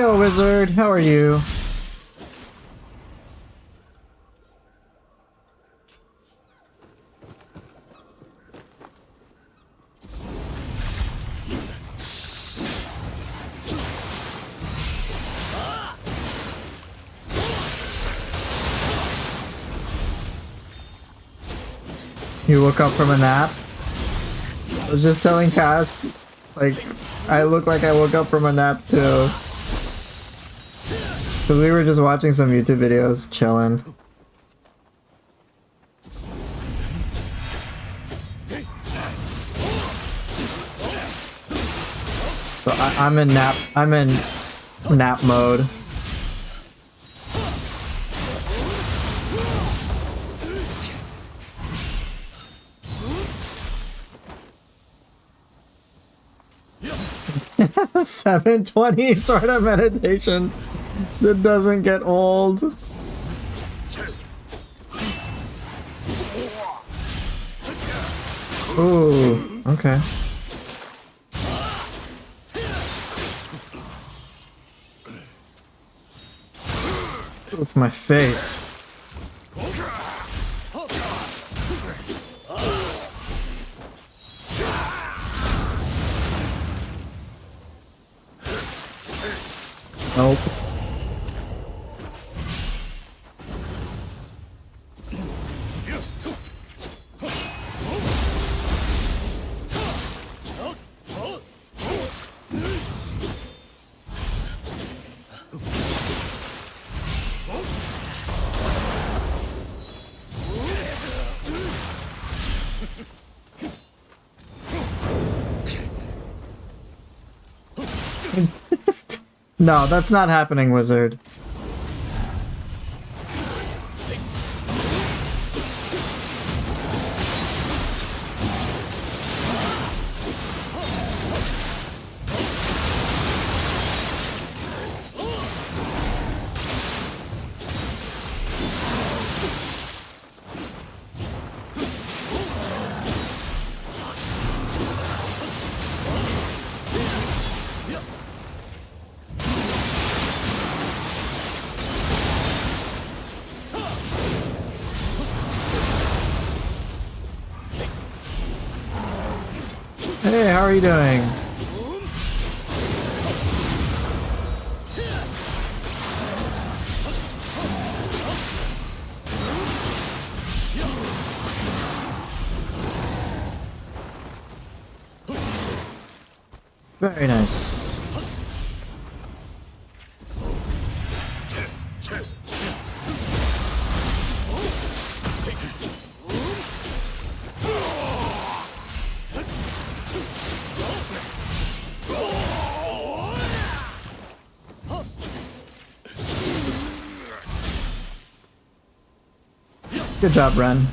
Nioh Wizard, how are you? You woke up from a nap? I was just telling Cass, like, I look like I woke up from a nap too. Cause we were just watching some YouTube videos, chilling. So I'm in nap mode. $720 sort of meditation that doesn't get old. Ooh, okay. Oof, my face. Nope. No, that's not happening, Wizard. Hey, how are you doing? Very nice. Good job, Ren.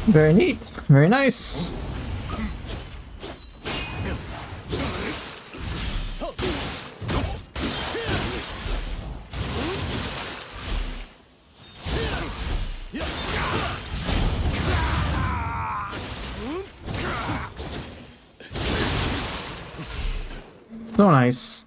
Very neat. Very nice. So nice.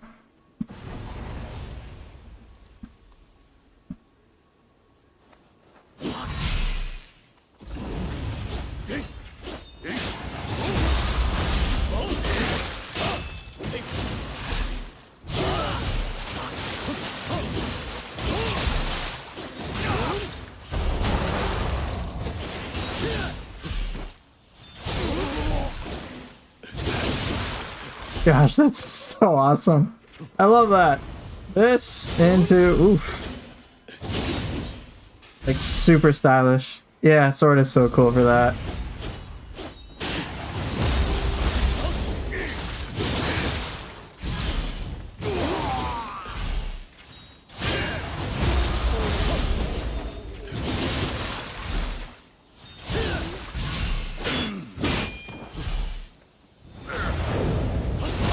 Gosh, that's so awesome. I love that. This into oof. Like super stylish. Yeah, sword is so cool for that.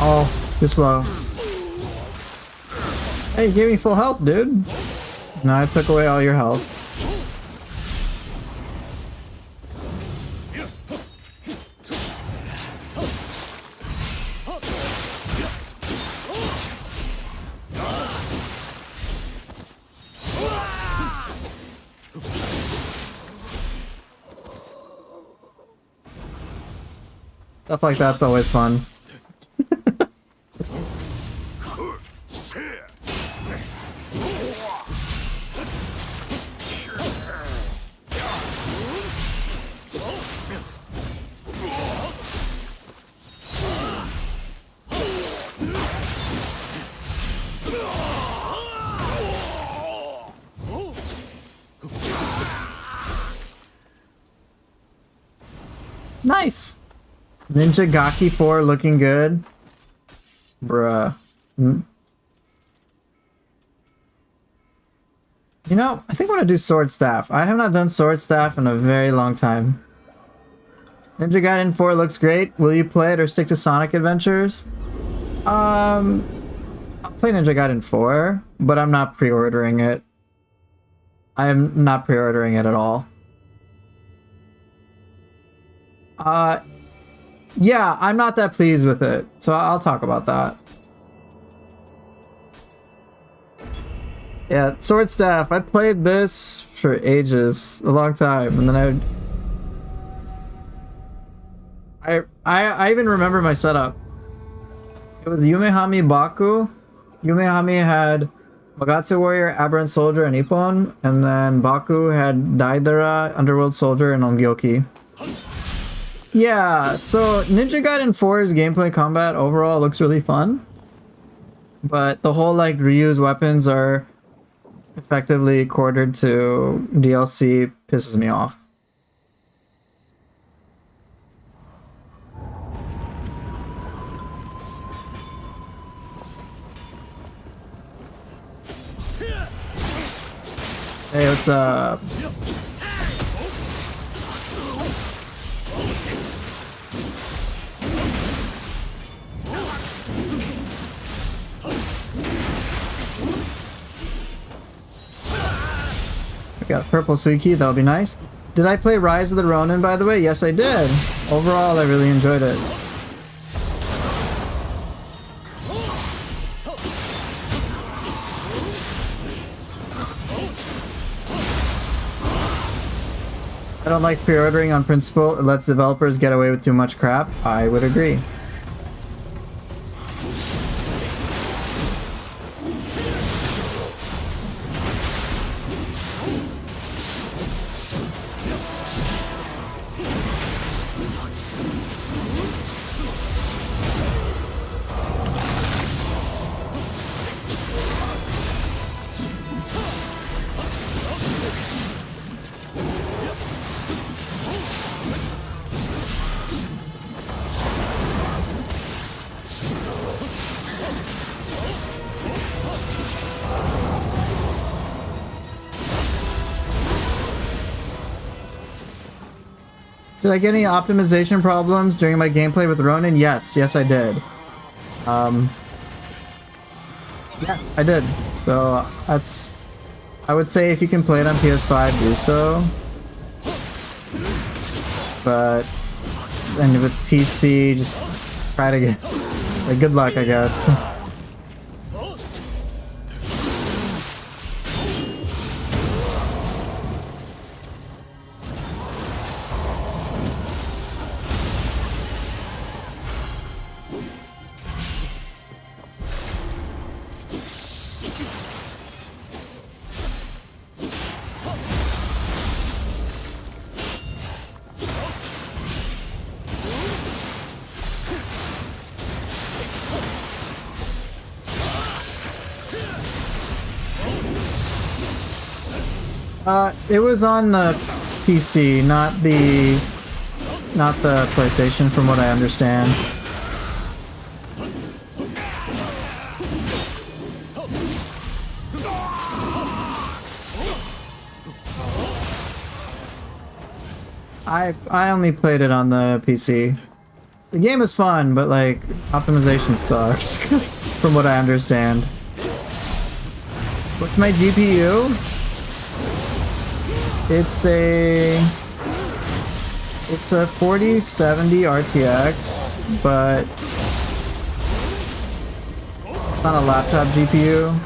Oh, too slow. Hey, you gave me full health, dude. No, I took away all your health. Stuff like that's always fun. Nice! Ninja Gaki 4 looking good. Bruh. You know, I think I'm gonna do Sword Staff. I have not done Sword Staff in a very long time. Ninja Gaiden 4 looks great. Will you play it or stick to Sonic Adventures? I'll play Ninja Gaiden 4, but I'm not pre-ordering it. I am not pre-ordering it at all. Yeah, I'm not that pleased with it, so I'll talk about that. Yeah, Sword Staff. I played this for ages, a long time, and then I even remember my setup. It was Yumehami Baku. Yumehami had Magatsu Warrior, Aberrant Soldier, and Ippon, and then Baku had Daidara, Underworld Soldier, and Ongyoki. Yeah, so Ninja Gaiden 4's gameplay combat overall looks really fun. But the whole like Ryu's weapons are effectively quartered to DLC pisses me off. Hey, what's up? Got a purple Suiki, that'll be nice. Did I play Rise of the Ronin, by the way? Yes, I did. Overall, I really enjoyed it. I don't like pre-ordering on principle. It lets developers get away with too much crap. I would agree. Did I get any optimization problems during my gameplay with Ronin? Yes, I did. Yeah, I did. So that's, I would say if you can play it on PS5, do so. But, and with PC, just try to get, like, good luck, I guess. It was on the PC, not the PlayStation, from what I understand. I only played it on the PC. The game is fun, but like optimization sucks from what I understand. What's my GPU? It's a 4070 RTX, but it's not a laptop GPU.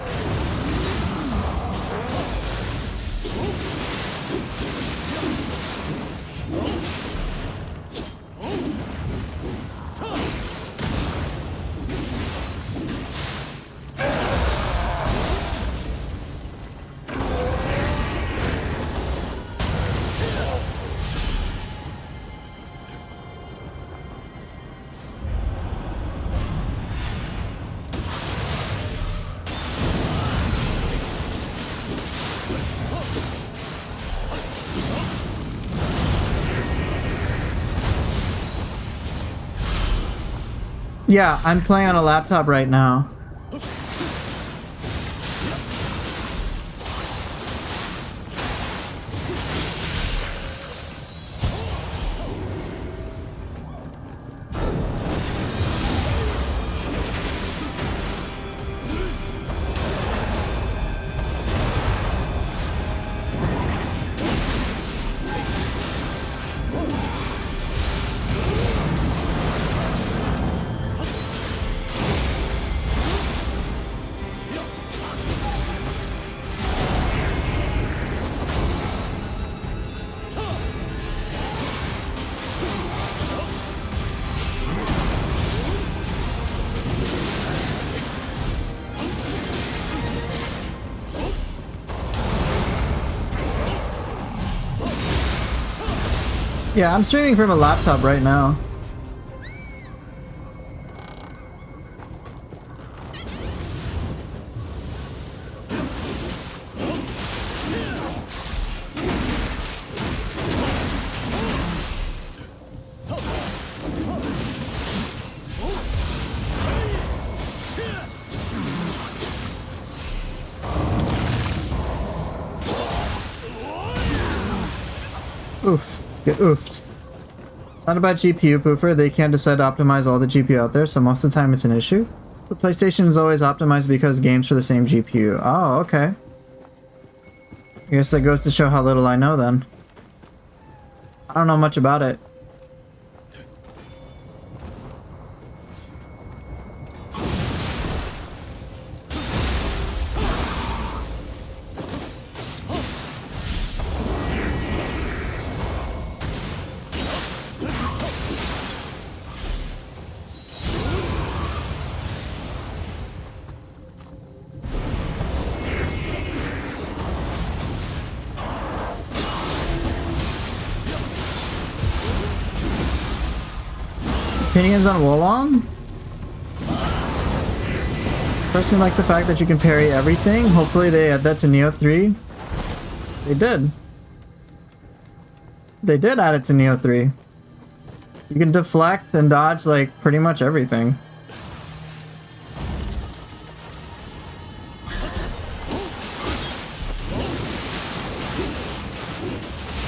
Yeah, I'm playing on a laptop right now. Yeah, I'm streaming from a laptop right now. Oof. Get oofed. It's not about GPU poofer. They can't decide to optimize all the GPU out there, so most of the time it's an issue. The PlayStation is always optimized because games for the same GPU. Oh, okay. I guess that goes to show how little I know then. I don't know much about it. Opinions on Wolong? Personally like the fact that you can parry everything. Hopefully they add that to Nioh 3. They did. They did add it to Nioh 3. You can deflect and dodge like pretty much everything.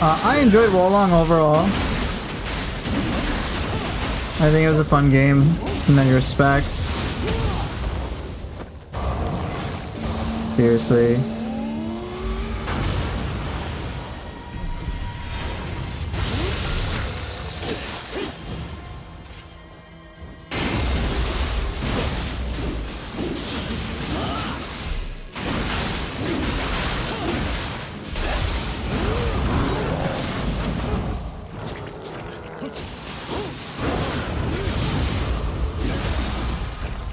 I enjoyed Wolong overall. I think it was a fun game in many respects. Seriously.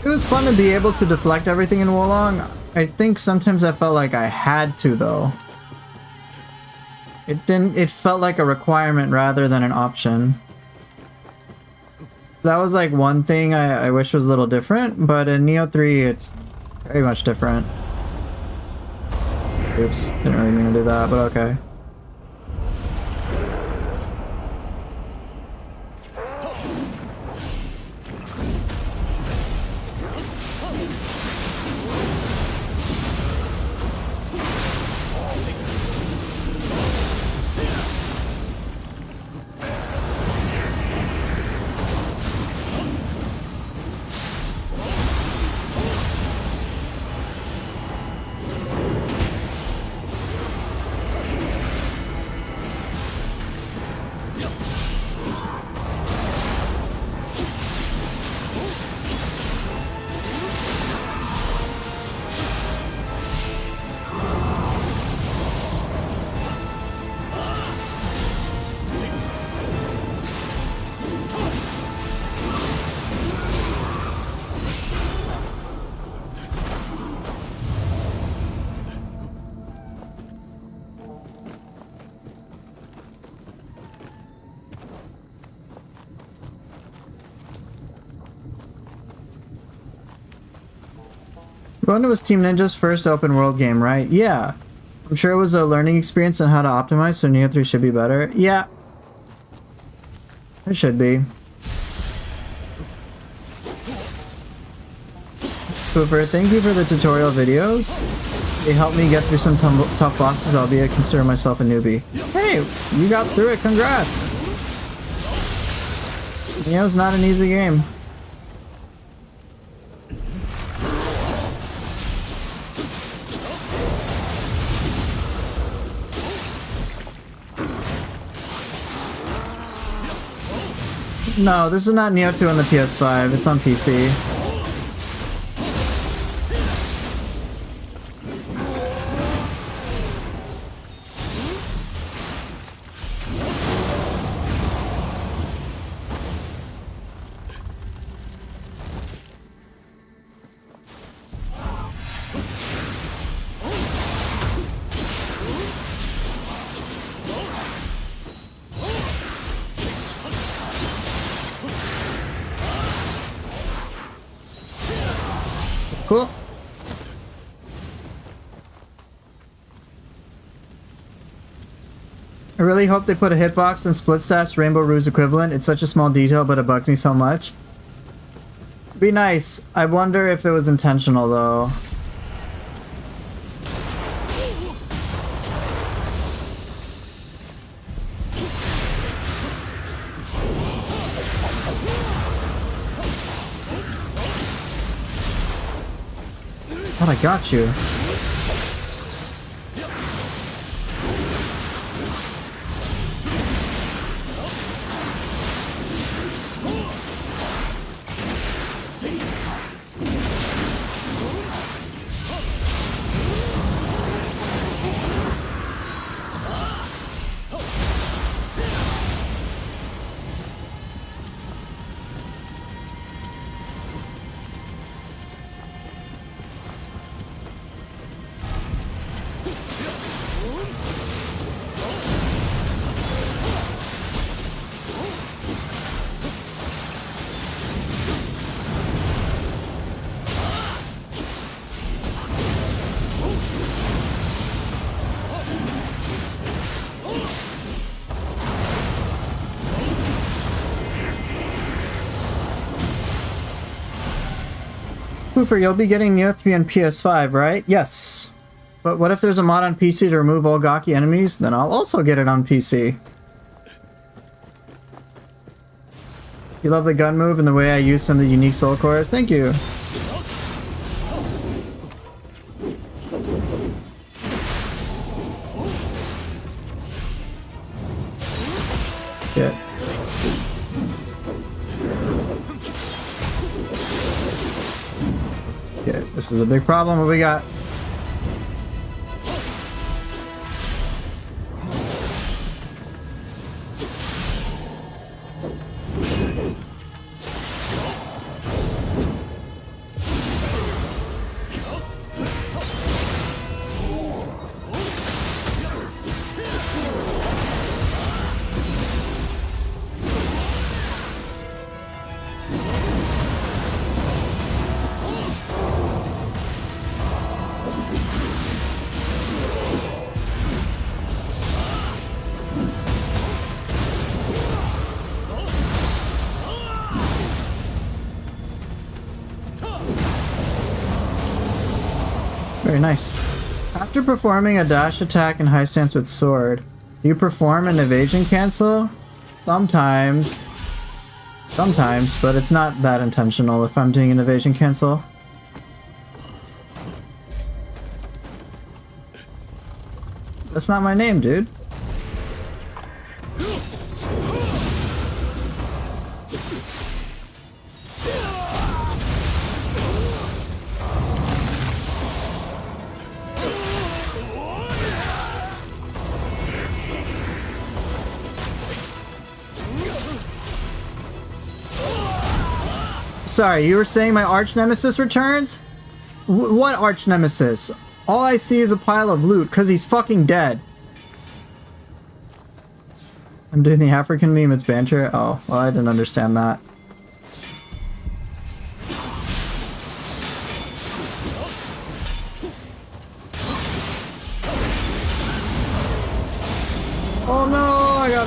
It was fun to be able to deflect everything in Wolong. I think sometimes I felt like I had to though. It felt like a requirement rather than an option. That was like one thing I wish was a little different, but in Nioh 3 it's very much different. Oops, didn't really mean to do that, but okay. Gaiden was Team Ninja's first open world game, right? Yeah. I'm sure it was a learning experience on how to optimize, so Nioh 3 should be better. Yeah. It should be. Cooper, thank you for the tutorial videos. They helped me get through some tough bosses, albeit I consider myself a newbie. Hey, you got through it, congrats! Nioh's not an easy game. No, this is not Nioh 2 on the PS5, it's on PC. Cool. I really hope they put a hitbox in Split Staff's Rainbow Ruse equivalent. It's such a small detail, but it bugs me so much. Be nice. I wonder if it was intentional, though. Thought I got you. Poofer, you'll be getting Nioh 3 on PS5, right? Yes. But what if there's a mod on PC to remove all gawky enemies? Then I'll also get it on PC. You love the gun move and the way I use some of the unique soul cores? Thank you. Yeah. Okay, this is a big problem. What we got? Very nice. After performing a dash attack and high stance with sword, do you perform an evasion cancel? Sometimes. Sometimes, but it's not that intentional if I'm doing an evasion cancel. That's not my name, dude. Sorry, you were saying my arch nemesis returns? What arch nemesis? All I see is a pile of loot, cause he's fucking dead. I'm doing the African meme, it's banter? Oh, well I didn't understand that.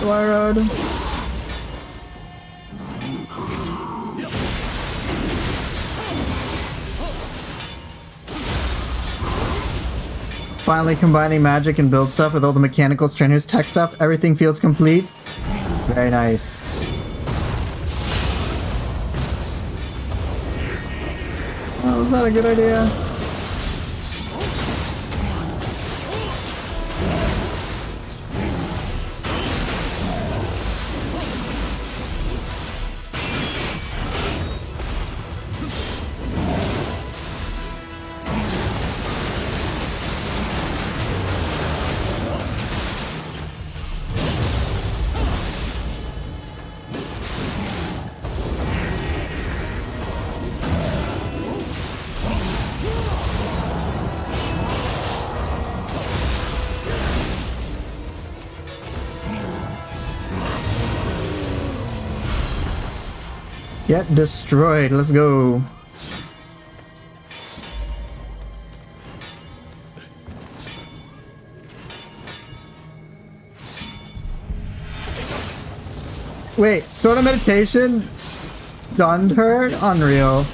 that, Wyrod. Finally combining magic and build stuff with all the mechanical strenuous tech stuff. Everything feels complete. Very nice. Oh, was that a good idea? Get destroyed. Let's go. Wait, Sword of Meditation stunned her? Unreal.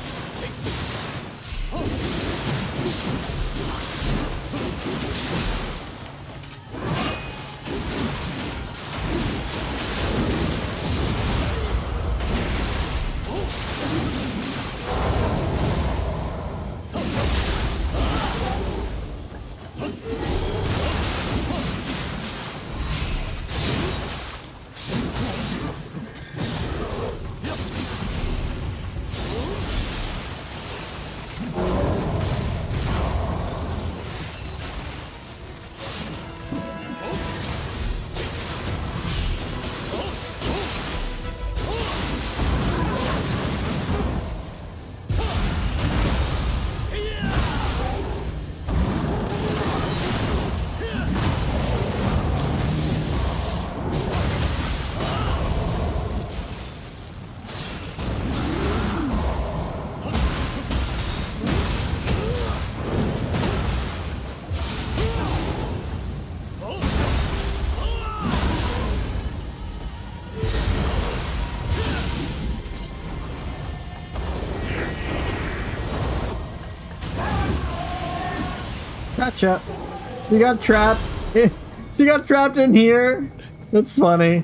Gotcha. She got trapped. She got trapped in here. That's funny.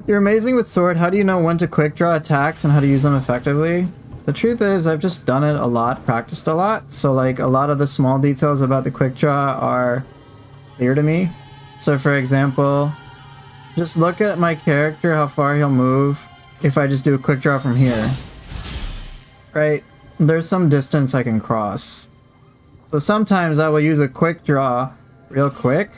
You're amazing with sword. How do you know when to quick draw attacks and how to use them effectively? The truth is, I've just done it a lot, practiced a lot. So like a lot of the small details about the quick draw are clear to me. So for example, just look at my character, how far he'll move if I just do a quick draw from here. Right? There's some distance I can cross. So sometimes I will use a quick draw real quick,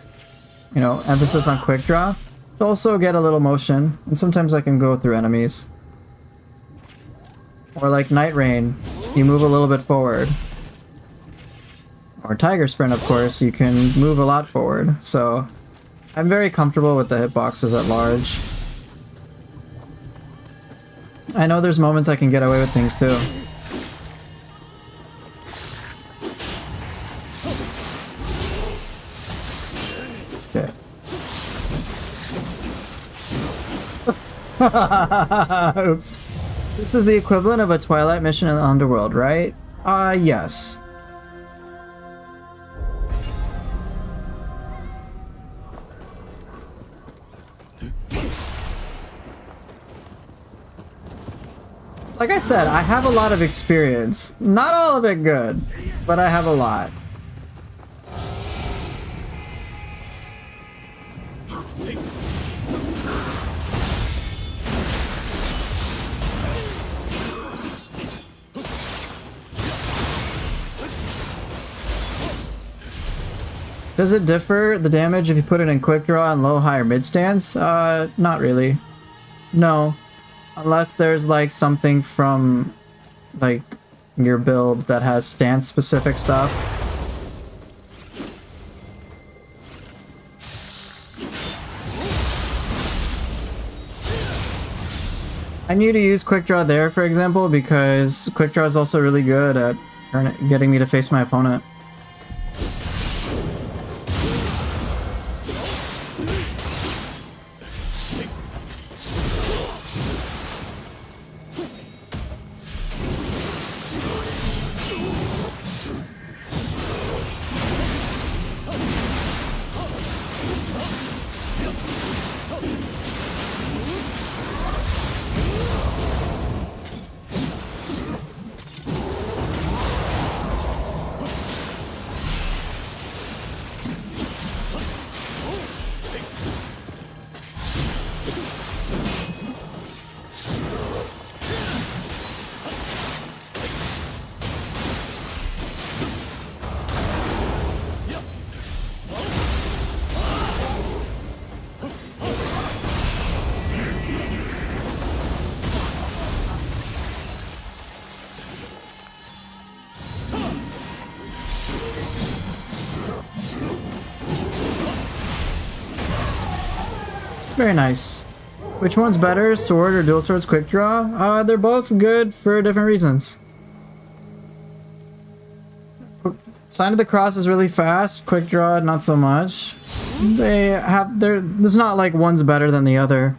you know, emphasis on quick draw, to also get a little motion, and sometimes I can go through enemies. Or like Night Rain, you move a little bit forward. Or Tiger Sprint, of course, you can move a lot forward, so I'm very comfortable with the hitboxes at large. I know there's moments I can get away with things too. Oops. This is the equivalent of a Twilight mission in the Underworld, right? Yes. Like I said, I have a lot of experience. Not all of it good, but I have a lot. Does it differ, the damage, if you put it in quick draw and low, high, or mid stance? Not really. No. Unless there's like something from like your build that has stance specific stuff. I need to use quick draw there, for example, because quick draw is also really good at getting me to face my opponent. Very nice. Which one's better, sword or dual swords quick draw? They're both good for different reasons. Sign of the Cross is really fast. Quick draw, not so much. There's not like one's better than the other.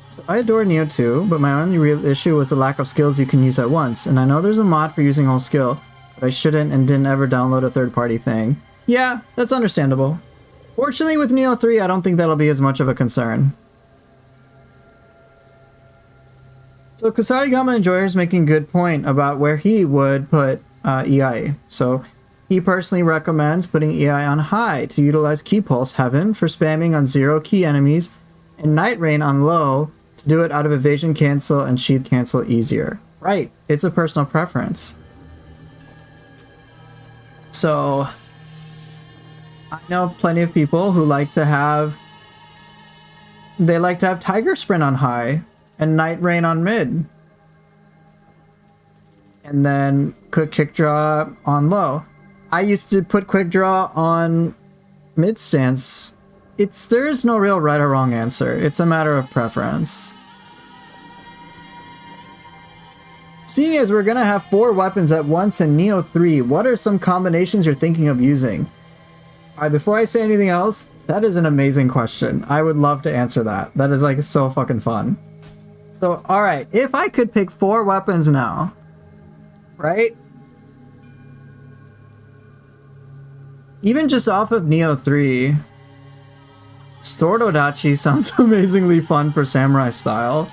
So I adore Nioh 2, but my only real issue was the lack of skills you can use at once. And I know there's a mod for using whole skill, but I shouldn't and didn't ever download a third-party thing. Yeah, that's understandable. Fortunately, with Nioh 3, I don't think that'll be as much of a concern. So Kusarigama Enjoyer is making a good point about where he would put EI. So he personally recommends putting EI on high to utilize Key Pulse Heaven for spamming on 0 key enemies and Night Rain on low to do it out of evasion cancel and sheath cancel easier. Right, it's a personal preference. So I know plenty of people who like to have Tiger Sprint on high and Night Rain on mid. And then quick kick draw on low. I used to put quick draw on mid stance. There is no real right or wrong answer. It's a matter of preference. Seeing as we're gonna have 4 weapons at once in Nioh 3, what are some combinations you're thinking of using? Alright, before I say anything else, that is an amazing question. I would love to answer that. That is like so fucking fun. So, alright, if I could pick 4 weapons now, right? Even just off of Nioh 3, Sword Odachi sounds amazingly fun for samurai style.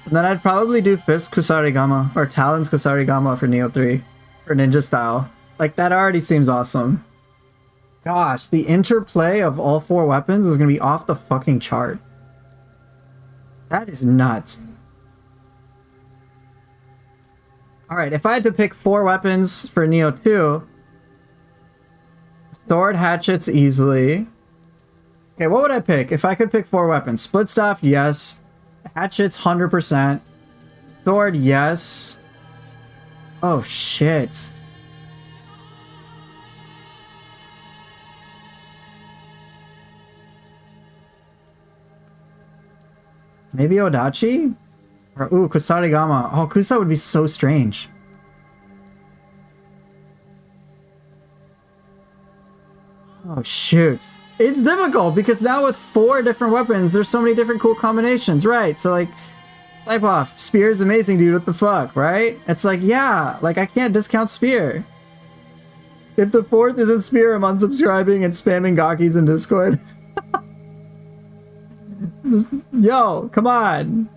And then I'd probably do Fist Kusarigama, or Talons Kusarigama for Nioh 3, for ninja style. Like, that already seems awesome. Gosh, the interplay of all 4 weapons is gonna be off the fucking chart. That is nuts. Alright, if I had to pick 4 weapons for Nioh 2, sword, hatchets easily. Okay, what would I pick? If I could pick 4 weapons. Split staff, yes. Hatchets, 100%. Sword, yes. Oh, shit. Maybe Odachi? Or, ooh, Kusarigama. Oh, Kusa would be so strange. Oh, shoot. It's difficult, because now with 4 different weapons, there's so many different cool combinations, right? So, like, Snipe Off. Spear is amazing, dude. What the fuck, right? It's like, yeah, like, I can't discount Spear. If the 4th isn't Spear, I'm unsubscribing and spamming Gakis in Discord. Yo, come on.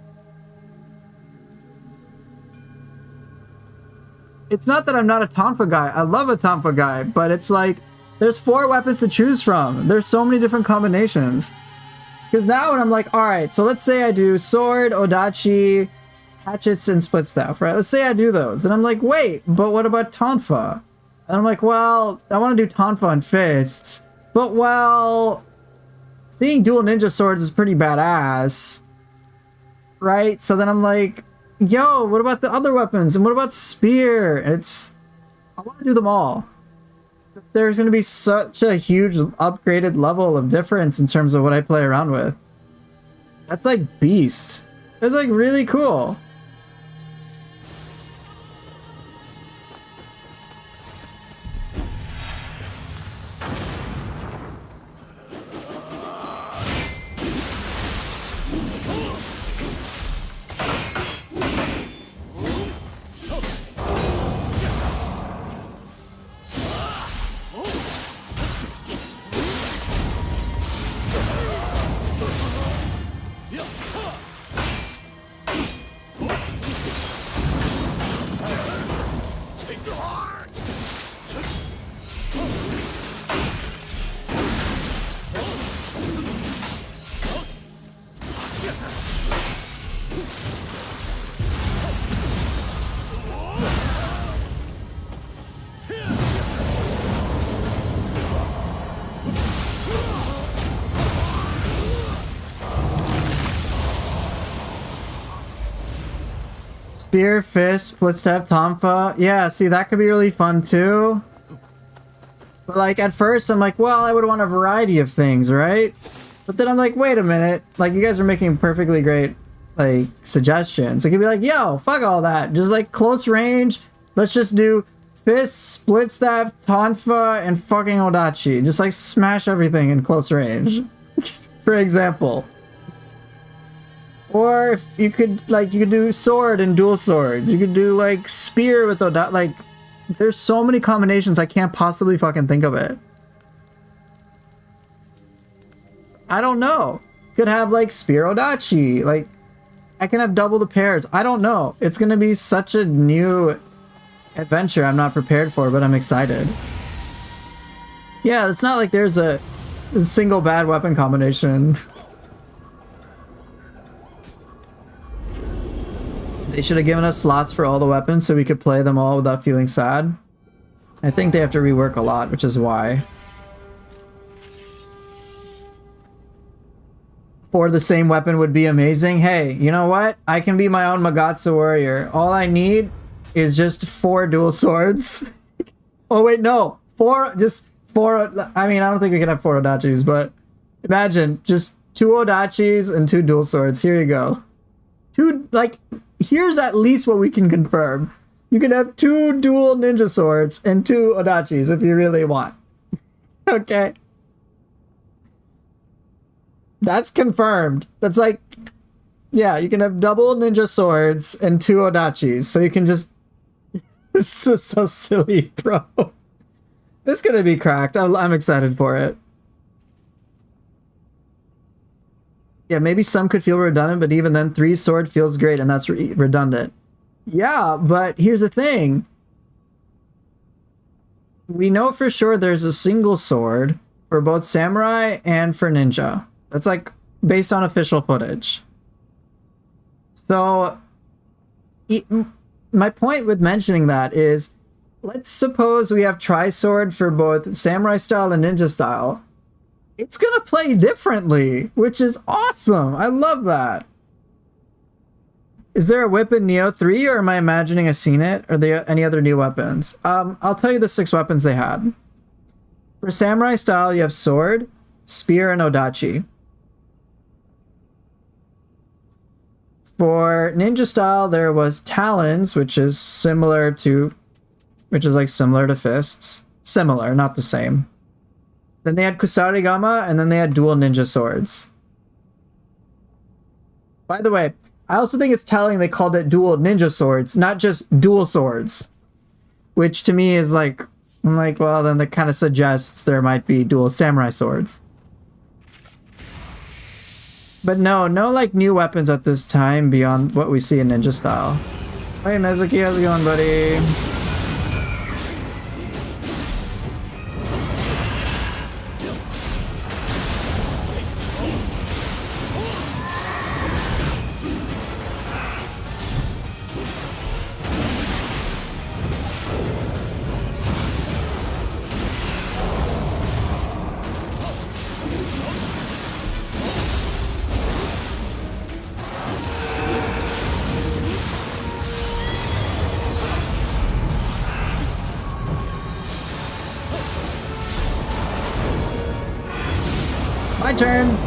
It's not that I'm not a Tonfa guy. I love a Tonfa guy, but it's like, there's 4 weapons to choose from. There's so many different combinations. Because now when I'm like, alright, so let's say I do sword, Odachi, hatchets, and split staff, right? Let's say I do those. Then I'm like, wait, but what about Tonfa? And I'm like, well, I want to do Tonfa and fists. But, well, seeing dual ninja swords is pretty badass. Right? So then I'm like, yo, what about the other weapons? And what about spear? I want to do them all. There's going to be such a huge upgraded level of difference in terms of what I play around with. That's like beast. It's like really cool. Spear, fist, split step, Tonfa. Yeah, see, that could be really fun too. But like at first I'm like, well, I would want a variety of things, right? But then I'm like, wait a minute. Like you guys are making perfectly great like suggestions. It could be like, yo, fuck all that. Just like close range. Let's just do fist, split staff, tonfa, and fucking odachi. Just like smash everything in close range. For example. Or if you could like you could do sword and dual swords. You could do like spear with odachi. Like there's so many combinations I can't possibly fucking think of it. I don't know. Could have like spear odachi. Like I can have double the pairs. I don't know. It's gonna be such a new adventure I'm not prepared for, but I'm excited. Yeah, it's not like there's a single bad weapon combination. They should have given us slots for all the weapons so we could play them all without feeling sad. I think they have to rework a lot, which is why. For the same weapon would be amazing. Hey, you know what? I can be my own Magatsu warrior. All I need is just 4 dual swords. Oh wait, no. 4, just 4. I mean, I don't think we can have 4 odachis, but imagine just 2 odachis and 2 dual swords. Here you go. 2, like, here's at least what we can confirm. You can have 2 dual ninja swords and 2 odachis if you really want. Okay. That's confirmed. That's like, yeah, you can have double ninja swords and 2 odachis. So you can just... This is so silly, bro. This is gonna be cracked. I'm excited for it. Yeah, maybe some could feel redundant, but even then, 3 sword feels great, and that's redundant. Yeah, but here's the thing. We know for sure there's a single sword for both samurai and for ninja. That's like based on official footage. So, my point with mentioning that is, let's suppose we have tri-sword for both samurai style and ninja style. It's gonna play differently, which is awesome. I love that. Is there a whip in Nioh 3, or am I imagining I've seen it? Are there any other new weapons? I'll tell you the 6 weapons they had. For samurai style, you have sword, spear, and odachi. For ninja style, there was talons, which is similar to fists. Similar, not the same. Then they had kusarigama, and then they had dual ninja swords. By the way, I also think it's telling they called it dual ninja swords, not just dual swords. Which to me is like, I'm like, well, then that kind of suggests there might be dual samurai swords. But no like new weapons at this time beyond what we see in ninja style. Hey Mezuki, how's it going, buddy? My turn.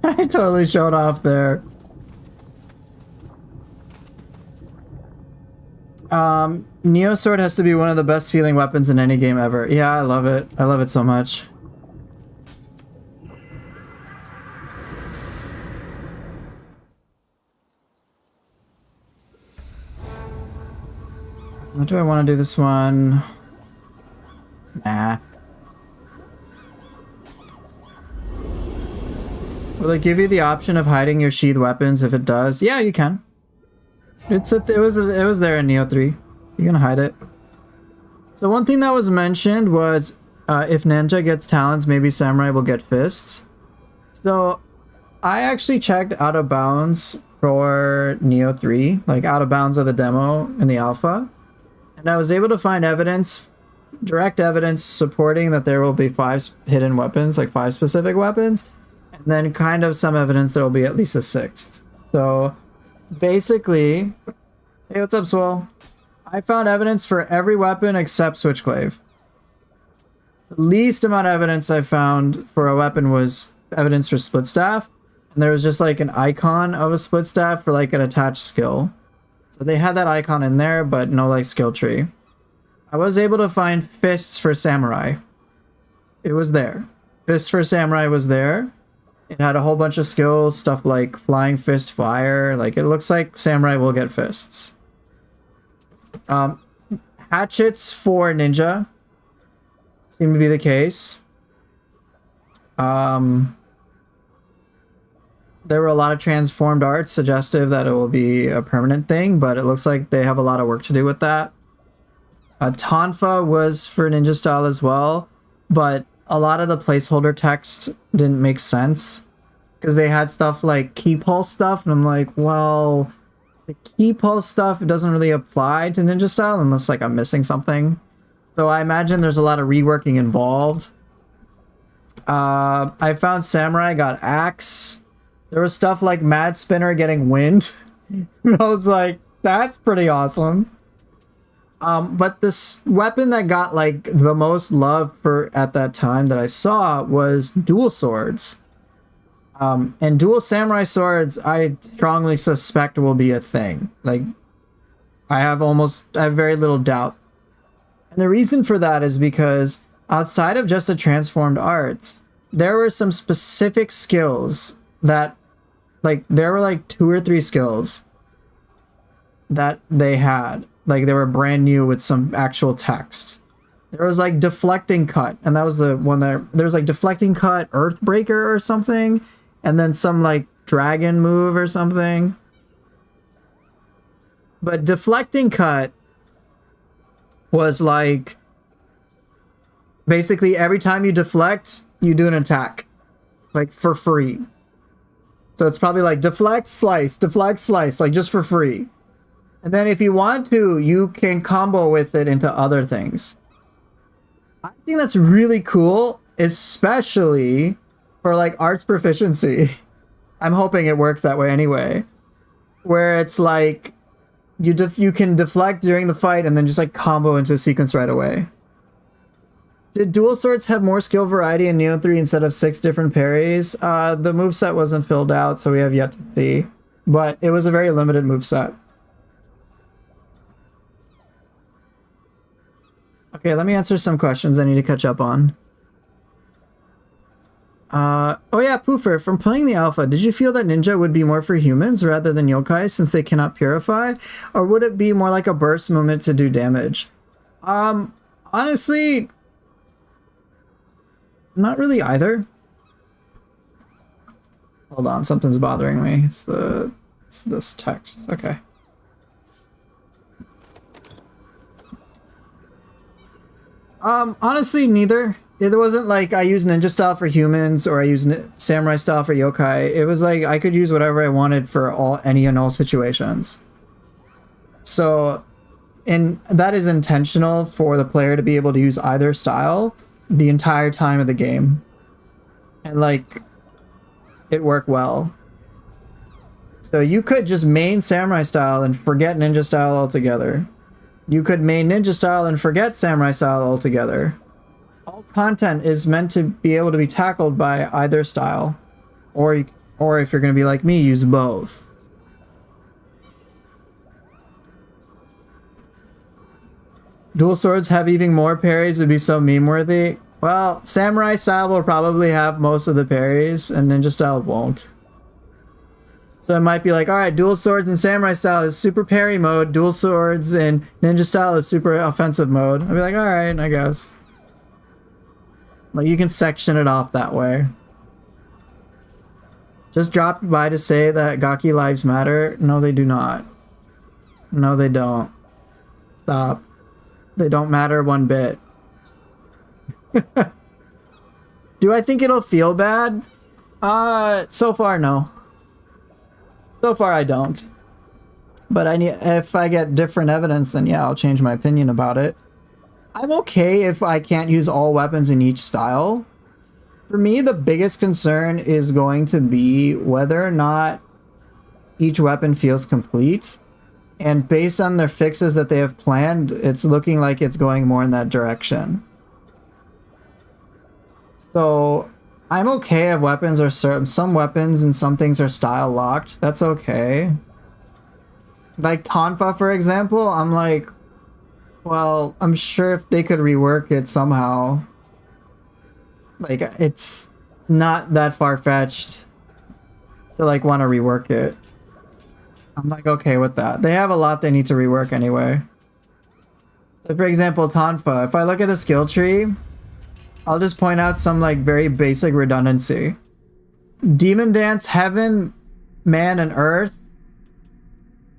I totally showed off there. Nioh sword has to be one of the best feeling weapons in any game ever. Yeah, I love it. I love it so much. What do I want to do this one? Nah. Will it give you the option of hiding your sheath weapons if it does? Yeah, you can. It was there in Nioh 3. You can hide it. So one thing that was mentioned was if ninja gets talons, maybe samurai will get fists. So I actually checked out of bounds for Nioh 3, like out of bounds of the demo in the alpha. And I was able to find evidence, direct evidence supporting that there will be 5 hidden weapons, like 5 specific weapons. And then kind of some evidence there will be at least a 6th. So basically, hey, what's up, Swell? I found evidence for every weapon except Switchglaive. The least amount of evidence I found for a weapon was evidence for Split Staff. And there was just like an icon of a Split Staff for like an attached skill. So they had that icon in there, but no like skill tree. I was able to find Fists for Samurai. It was there. Fist for Samurai was there. It had a whole bunch of skills, stuff like Flying Fist Fire. Like, it looks like Samurai will get fists. Hatchets for Ninja seem to be the case. There were a lot of transformed arts suggestive that it will be a permanent thing, but it looks like they have a lot of work to do with that. Tonfa was for ninja style as well, but a lot of the placeholder text didn't make sense because they had stuff like key pulse stuff, and I'm like, well, the key pulse stuff doesn't really apply to ninja style unless like I'm missing something. So I imagine there's a lot of reworking involved. I found Samurai got axe. There was stuff like Mad Spinner getting wind. I was like, that's pretty awesome. But this weapon that got like the most love for at that time that I saw was dual swords. And dual samurai swords, I strongly suspect will be a thing. Like, I have very little doubt. And the reason for that is because outside of just the transformed arts, there were some specific skills that, like, there were like 2 or 3 skills that they had. Like, they were brand new with some actual text. There was like deflecting cut, and that was the one that there's like deflecting cut, Earthbreaker or something, and then some like dragon move or something. But deflecting cut was like basically every time you deflect, you do an attack, like for free. So it's probably like deflect, slice, like just for free. And then if you want to, you can combo with it into other things. I think that's really cool, especially for like arts proficiency. I'm hoping it works that way anyway. Where it's like you can deflect during the fight and then just like combo into a sequence right away. Did dual swords have more skill variety in Nioh 3 instead of 6 different parries? The moveset wasn't filled out, so we have yet to see. But it was a very limited moveset. Okay, let me answer some questions I need to catch up on. Oh yeah, Poofer, from playing the alpha, did you feel that ninja would be more for humans rather than yokai since they cannot purify? Or would it be more like a burst movement to do damage? Honestly, not really either. Hold on, something's bothering me. It's this text. Okay. Honestly, neither. It wasn't like I use ninja style for humans or I use samurai style for yokai. It was like I could use whatever I wanted for any and all situations. So, and that is intentional for the player to be able to use either style the entire time of the game. And like, it worked well. So you could just main samurai style and forget ninja style altogether. You could main ninja style and forget samurai style altogether. All content is meant to be able to be tackled by either style. Or if you're gonna be like me, use both. Dual swords have even more parries would be so meme worthy. Well, samurai style will probably have most of the parries, and ninja style won't. So it might be like, alright, dual swords in samurai style is super parry mode, dual swords in ninja style is super offensive mode. I'd be like, alright, I guess. Like, you can section it off that way. Just dropped by to say that Gaki lives matter. No, they do not. No, they don't. Stop. They don't matter one bit. Do I think it'll feel bad? So far, no. So far, I don't. But if I get different evidence, then yeah, I'll change my opinion about it. I'm okay if I can't use all weapons in each style. For me, the biggest concern is going to be whether or not each weapon feels complete. And based on their fixes that they have planned, it's looking like it's going more in that direction. So I'm okay if weapons are some weapons and some things are style locked. That's okay. Like Tonfa, for example, I'm like, well, I'm sure if they could rework it somehow, like it's not that far-fetched to like want to rework it. I'm like okay with that. They have a lot they need to rework anyway. So for example, Tonfa, if I look at the skill tree, I'll just point out some like very basic redundancy. Demon Dance, Heaven, Man, and Earth.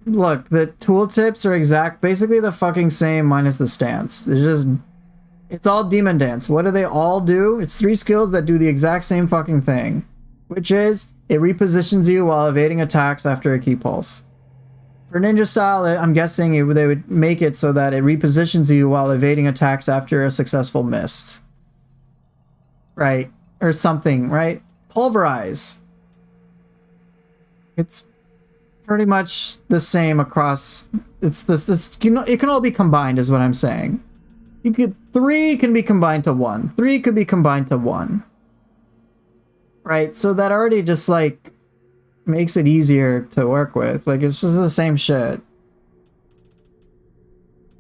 Look, the tooltips are basically the fucking same minus the stance. It's all Demon Dance. What do they all do? It's 3 skills that do the exact same fucking thing. Which is, it repositions you while evading attacks after a key pulse. For ninja style, I'm guessing they would make it so that it repositions you while evading attacks after a successful mist. Right? Or something, right? Pulverize. It's pretty much the same across. It's this. You know, it can all be combined, is what I'm saying. 3 can be combined to 1. 3 could be combined to 1. Right? So that already just like makes it easier to work with. Like it's just the same shit.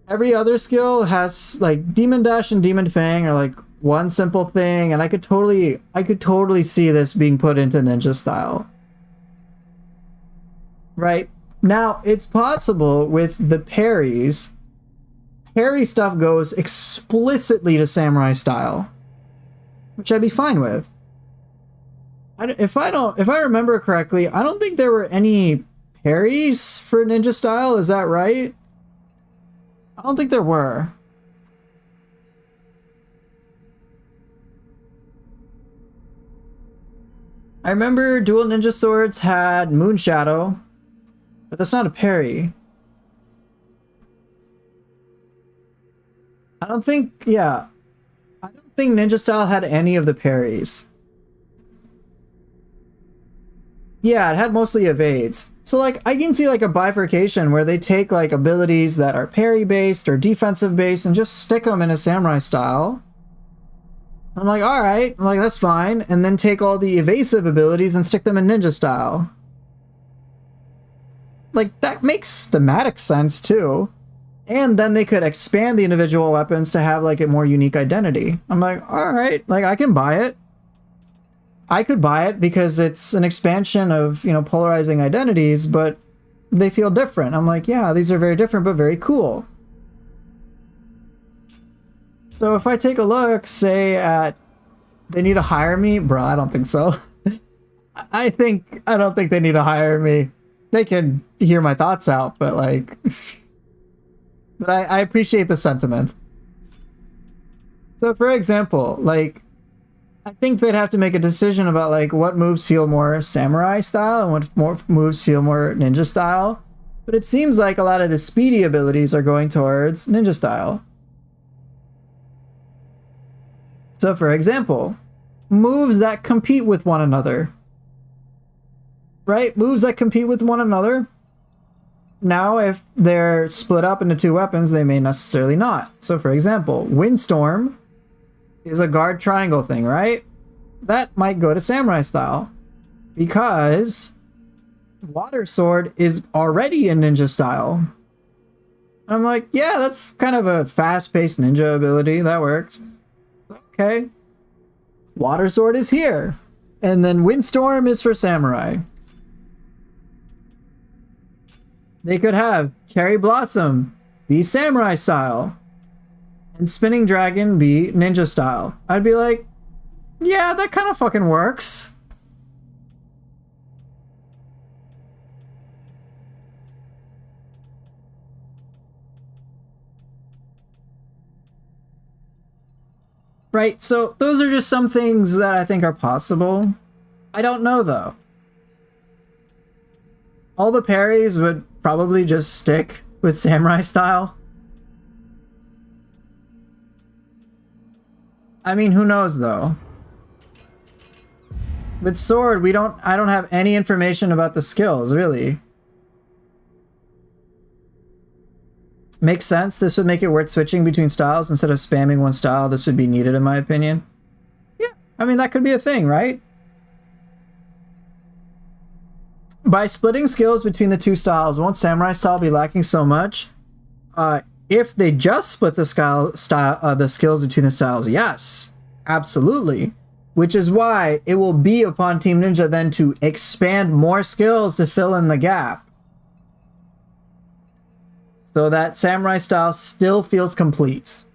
Every other skill has like Demon Dash and Demon Fang are like one simple thing, and I could totally see this being put into ninja style. Right? Now, it's possible with the parries, parry stuff goes explicitly to samurai style, which I'd be fine with. If I remember correctly, I don't think there were any parries for ninja style, is that right? I don't think there were. I remember Dual Ninja Swords had Moon Shadow, but that's not a parry. I don't think Ninja Style had any of the parries. Yeah, it had mostly evades. So like I can see like a bifurcation where they take like abilities that are parry based or defensive based and just stick them in a samurai style. I'm like, all right, I'm like that's fine, and then take all the evasive abilities and stick them in ninja style. Like that makes thematic sense too. And then they could expand the individual weapons to have like a more unique identity. I'm like, all right, like I can buy it. I could buy it because it's an expansion of, you know, polarizing identities, but they feel different. I'm like, yeah, these are very different, but very cool. So if I take a look, say at, they need to hire me? Bro, I don't think so. I don't think they need to hire me. They can hear my thoughts out, but like, but I appreciate the sentiment. So for example, like, I think they'd have to make a decision about like what moves feel more samurai style and what more moves feel more ninja style. But it seems like a lot of the speedy abilities are going towards ninja style. So for example, moves that compete with one another. Right? Moves that compete with one another. Now, if they're split up into 2 weapons, they may necessarily not. So for example, Windstorm is a guard triangle thing, right? That might go to samurai style. Because water sword is already a ninja style. I'm like, yeah, that's kind of a fast-paced ninja ability. That works. Okay. Water sword is here. And then windstorm is for samurai. They could have cherry blossom be samurai style and spinning dragon be ninja style. I'd be like, yeah, that kind of fucking works. Right, so those are just some things that I think are possible. I don't know, though. All the parries would probably just stick with samurai style. I mean, who knows, though? With sword, I don't have any information about the skills, really. Makes sense. This would make it worth switching between styles instead of spamming one style. This would be needed, in my opinion. Yeah, I mean, that could be a thing, right? By splitting skills between the two styles, won't samurai style be lacking so much? If they just split the skills between the styles, yes, absolutely. Which is why it will be upon Team Ninja then to expand more skills to fill in the gap. So that samurai style still feels complete.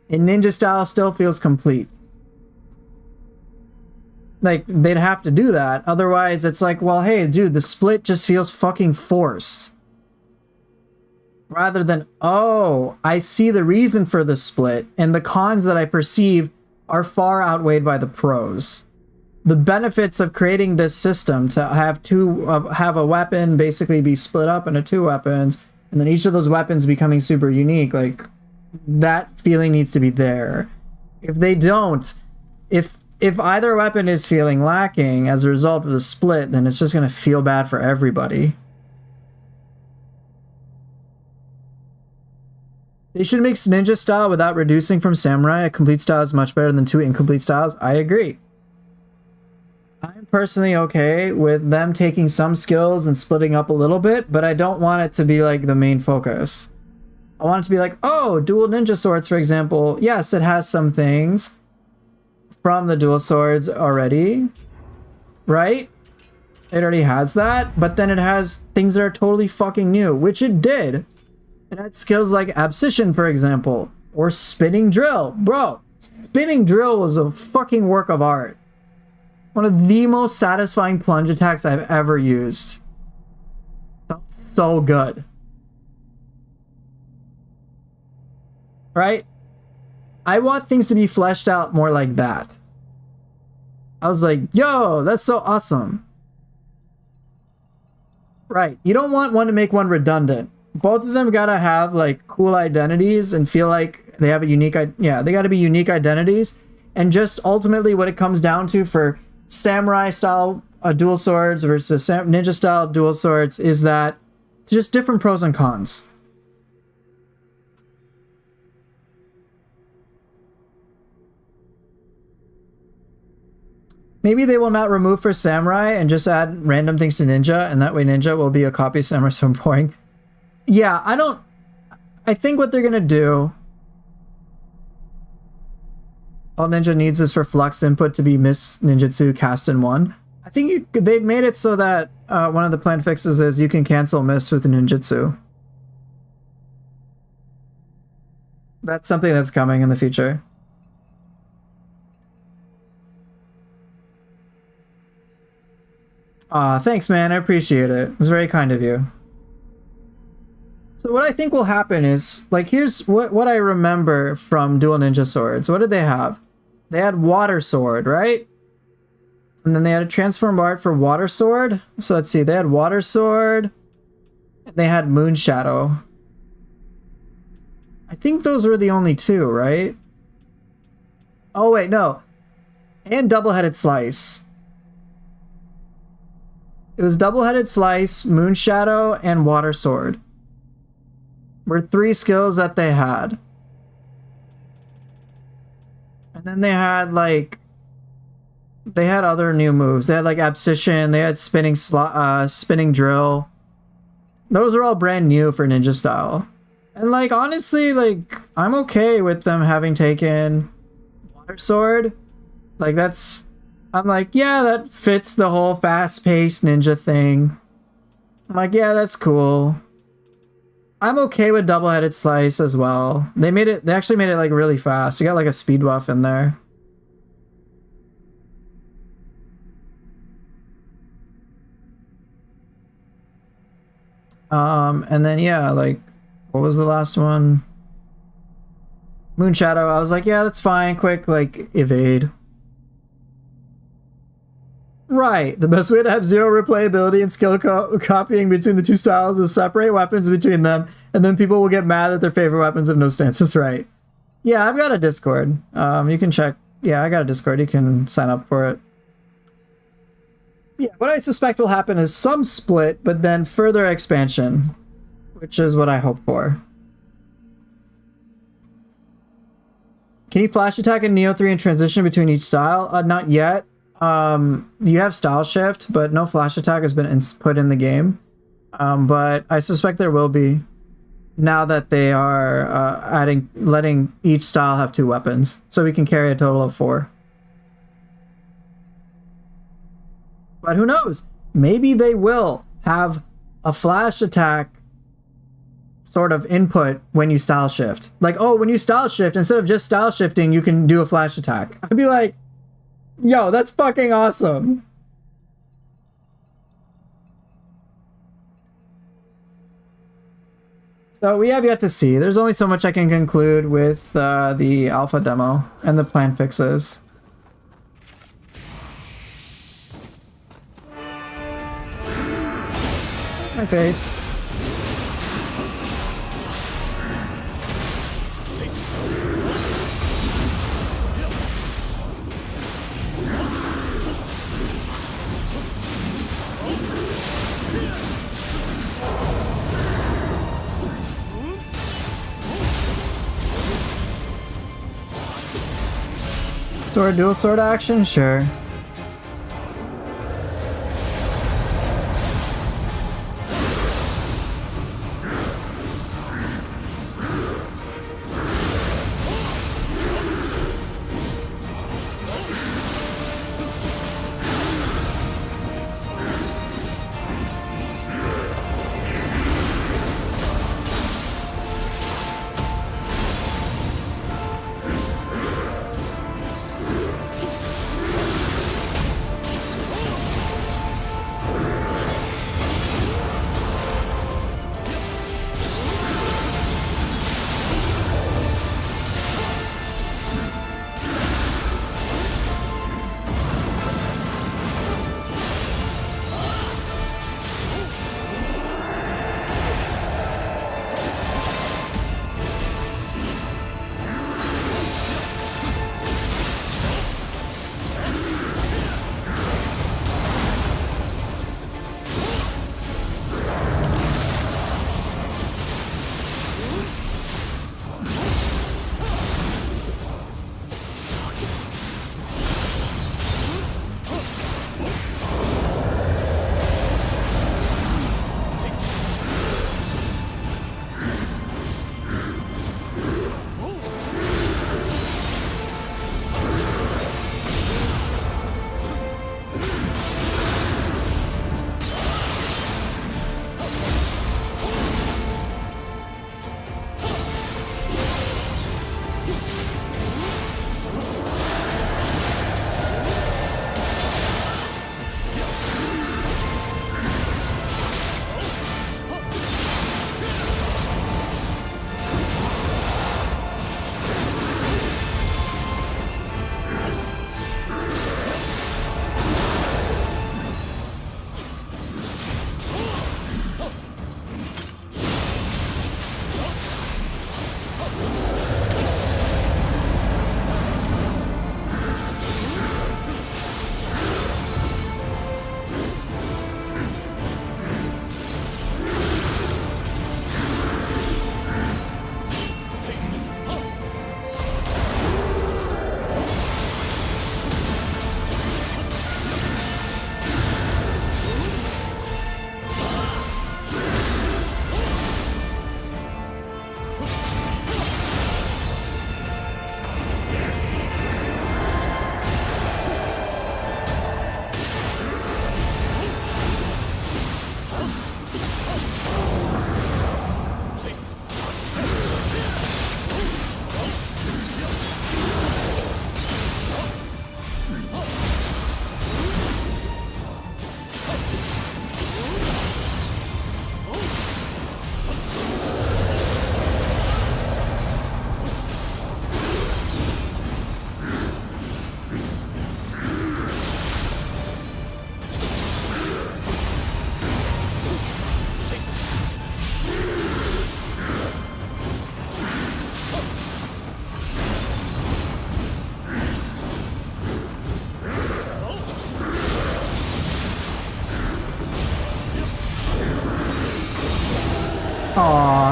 And ninja style still feels complete. Like, they'd have to do that. Otherwise, it's like, well, hey, dude, the split just feels fucking forced. Rather than, oh, I see the reason for the split, and the cons that I perceive are far outweighed by the pros. The benefits of creating this system to have a weapon basically be split up into two weapons, and then each of those weapons becoming super unique, like, that feeling needs to be there. If they don't, if either weapon is feeling lacking as a result of the split, then it's just going to feel bad for everybody. They should mix ninja style without reducing from samurai. A complete style is much better than two incomplete styles. I agree. I'm personally okay with them taking some skills and splitting up a little bit, but I don't want it to be like the main focus. I want it to be like, oh, dual ninja swords, for example. Yes, it has some things from the dual swords already, right? It already has that, but then it has things that are totally fucking new, which it did. It had skills like abscission, for example, or spinning drill. Bro, spinning drill was a fucking work of art. One of the most satisfying plunge attacks I've ever used. Felt so good. Right? I want things to be fleshed out more like that. I was like, yo, that's so awesome. Right. You don't want one to make one redundant. Both of them gotta have like cool identities and feel like they have a unique, yeah, they gotta be unique identities. And just ultimately what it comes down to for samurai style dual swords versus ninja style dual swords is that it's just different pros and cons. Maybe they will not remove for samurai and just add random things to ninja, and that way ninja will be a copy of samurai. So boring. Yeah, I think what they're gonna do, all ninja needs is for flux input to be Miss Ninjutsu cast in one. I think they've made it so that one of the planned fixes is you can cancel miss with ninjutsu. That's something that's coming in the future. Thanks, man. I appreciate it. It was very kind of you. So what I think will happen is, like, here's what I remember from Dual Ninja Swords. What did they have? They had Water Sword, right? And then they had a transform art for Water Sword. So let's see. They had Water Sword. And they had Moon Shadow. I think those were the only two, right? Oh, wait, no. And Double-Headed Slice. It was Double-Headed Slice, Moon Shadow, and Water Sword. Were three skills that they had. And then they had, like, They had other new moves. They had like Abscission, they had spinning drill. Those are all brand new for ninja style. And like honestly, like I'm okay with them having taken Water Sword. Like that's I'm like, yeah, that fits the whole fast-paced ninja thing. I'm like, yeah, that's cool. I'm okay with double-headed slice as well. They actually made it like really fast. You got like a speed buff in there. And then yeah, like what was the last one? Moon Shadow. I was like, yeah, that's fine. Quick, like evade. Right. The best way to have zero replayability and skill copying between the two styles is separate weapons between them, and then people will get mad that their favorite weapons have no stances. Right. Yeah, I've got a Discord. You can check. Yeah, I got a Discord. You can sign up for it. Yeah, what I suspect will happen is some split, but then further expansion, which is what I hope for. Can you flash attack in Nioh 3 and transition between each style? Not yet. You have style shift, but no flash attack has been put in the game. But I suspect there will be now that they are letting each style have 2 weapons, so we can carry a total of 4. But who knows? Maybe they will have a flash attack sort of input when you style shift. Like, oh, when you style shift, instead of just style shifting, you can do a flash attack. I'd be like, yo, that's fucking awesome. So we have yet to see. There's only so much I can conclude with the alpha demo and the plan fixes. My face. Dual sword action? Sure.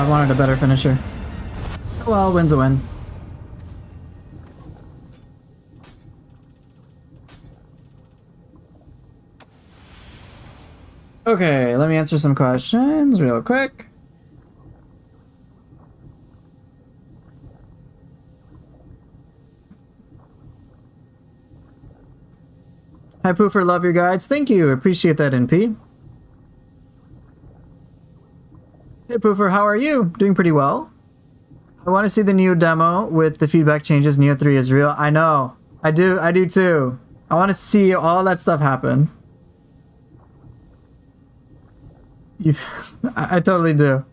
I wanted a better finisher. Well, win's a win. Okay, let me answer some questions real quick. Hi Poofer, love your guides. Thank you, appreciate that, NP. Hey Poofer, how are you? Doing pretty well. I want to see the Nioh demo with the feedback changes. Nioh 3 is real. I know. I do too. I want to see all that stuff happen. I totally do.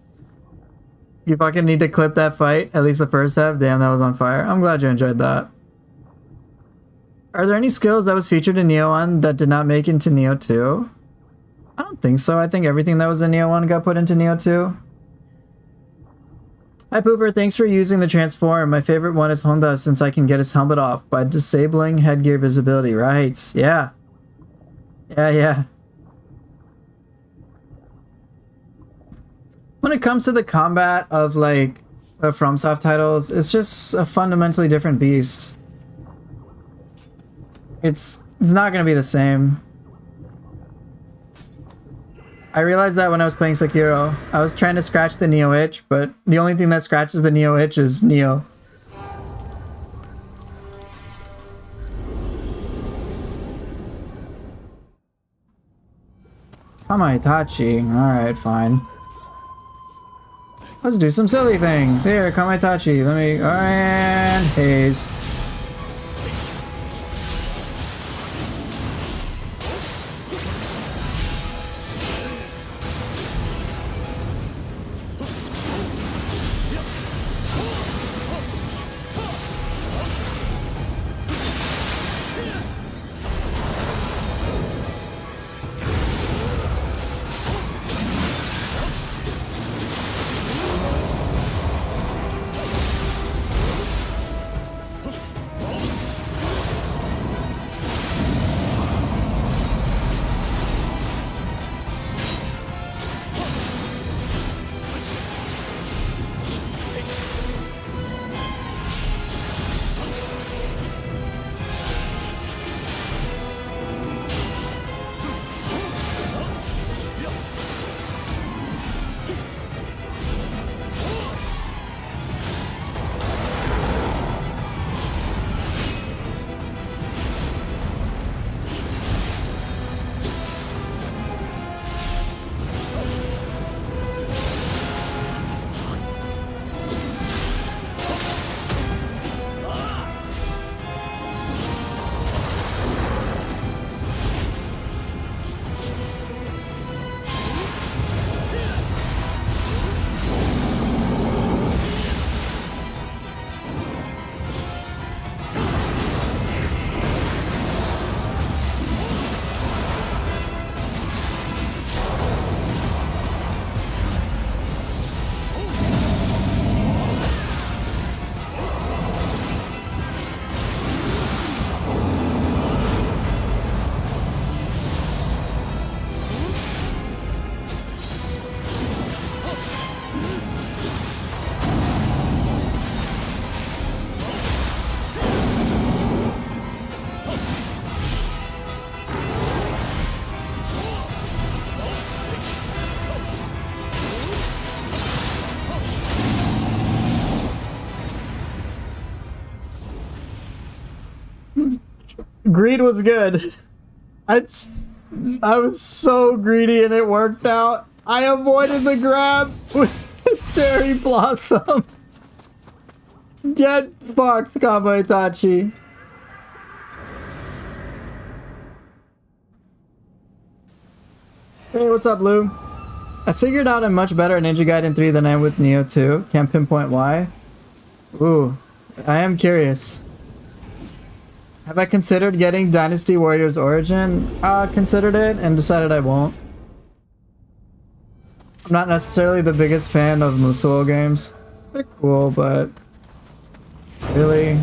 You fucking need to clip that fight, at least the first half. Damn, that was on fire. I'm glad you enjoyed that. Are there any skills that was featured in Nioh 1 that did not make into Nioh 2? I don't think so. I think everything that was in Nioh 1 got put into Nioh 2. Hi Pooper, thanks for using the transform. My favorite one is Honda since I can get his helmet off by disabling headgear visibility. Right, yeah. Yeah. When it comes to the combat of like the FromSoft titles, it's just a fundamentally different beast. It's not gonna be the same. I realized that when I was playing Sekiro. I was trying to scratch the Nioh itch, but the only thing that scratches the Nioh itch is Nioh. Kamaitachi. Alright, fine. Let's do some silly things. Here, Kamaitachi. Let me... And haze. Greed was good. I was so greedy and it worked out. I avoided the grab with Cherry Blossom. Get fucked, Kamaitachi. Hey, what's up, Lou? I figured out I'm much better at Ninja Gaiden 3 than I am with Nioh 2. Can't pinpoint why. Ooh, I am curious. Have I considered getting Dynasty Warriors Origin? Considered it and decided I won't. I'm not necessarily the biggest fan of Musou games. They're cool, but... Really?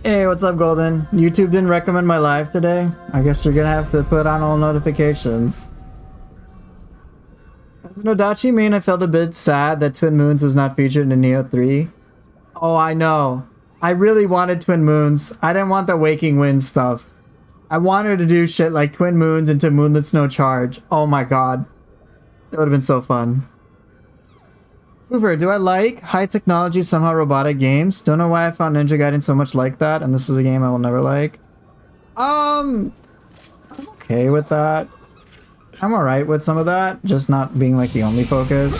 Hey, what's up, Golden? YouTube didn't recommend my live today. I guess you're gonna have to put on all notifications. As an Odachi main, I felt a bit sad that Twin Moons was not featured in Nioh 3. Oh, I know. I really wanted Twin Moons. I didn't want the Waking Wind stuff. I wanted to do shit like Twin Moons into Moonlit Snow Charge. Oh my god. That would have been so fun. Hoover, do I like high technology, somehow robotic games? Don't know why I found Ninja Gaiden so much like that, and this is a game I will never like. I'm okay with that. I'm alright with some of that, just not being like the only focus.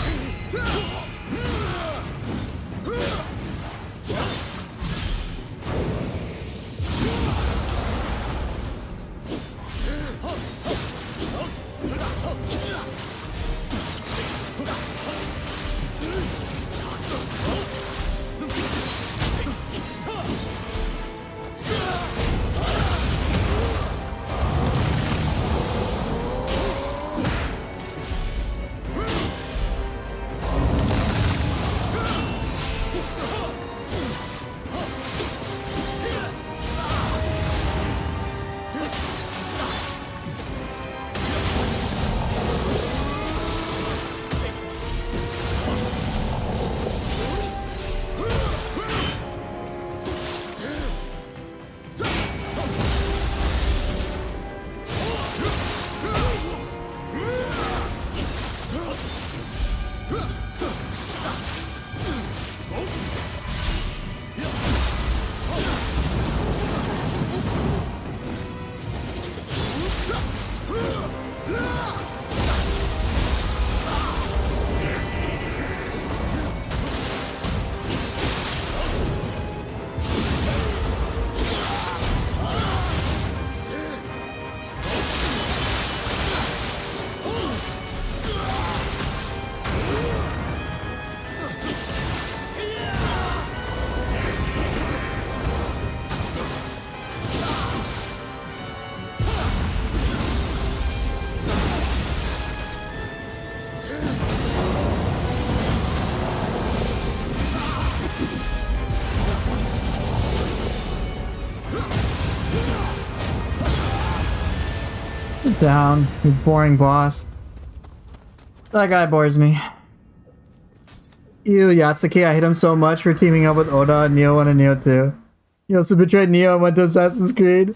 Down, you boring boss. That guy bores me. Ew, Yasuke, I hate him so much for teaming up with Oda in Nioh 1 and Nioh 2. He also betrayed Nioh and went to Assassin's Creed.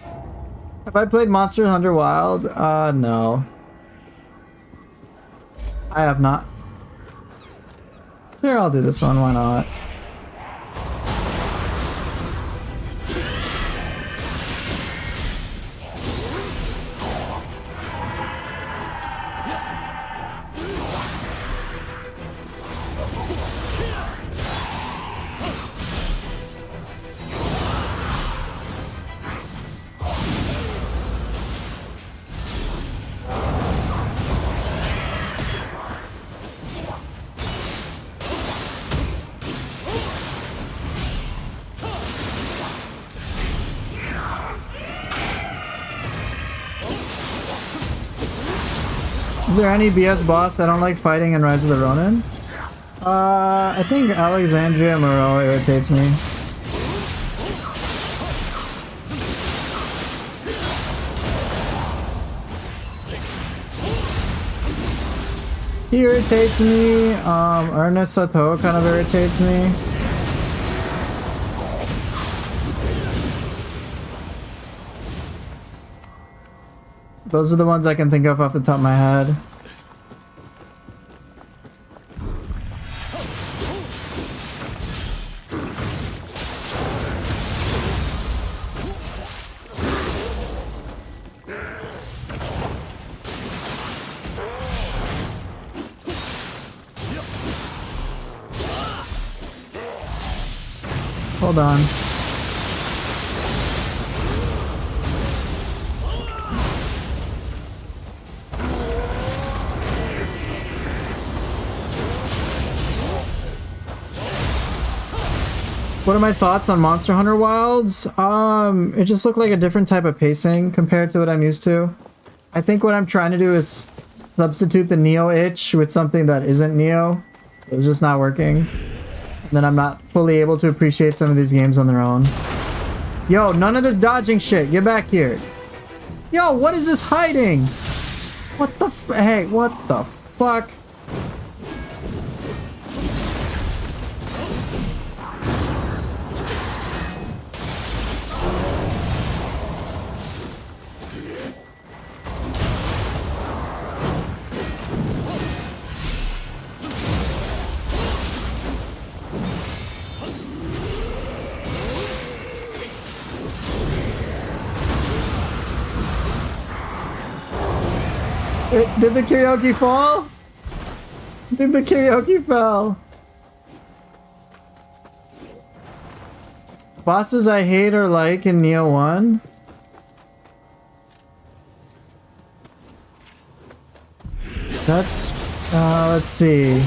Have I played Monster Hunter Wild? No. I have not. Sure, I'll do this one, why not? Is there any BS boss I don't like fighting in Rise of the Ronin? I think Alexandria Moreau irritates me. He irritates me. Ernest Sato kind of irritates me. Those are the ones I can think of off the top of my head. Hold on. What are my thoughts on Monster Hunter Wilds? It just looked like a different type of pacing compared to what I'm used to. I think what I'm trying to do is substitute the Nioh itch with something that isn't Nioh. It's just not working. And then I'm not fully able to appreciate some of these games on their own. Yo, none of this dodging shit. Get back here. Yo, what is this hiding? What the hey, what the fuck? Did the karaoke fall? Did the karaoke fall? Bosses I hate or like in Nioh 1? That's, let's see.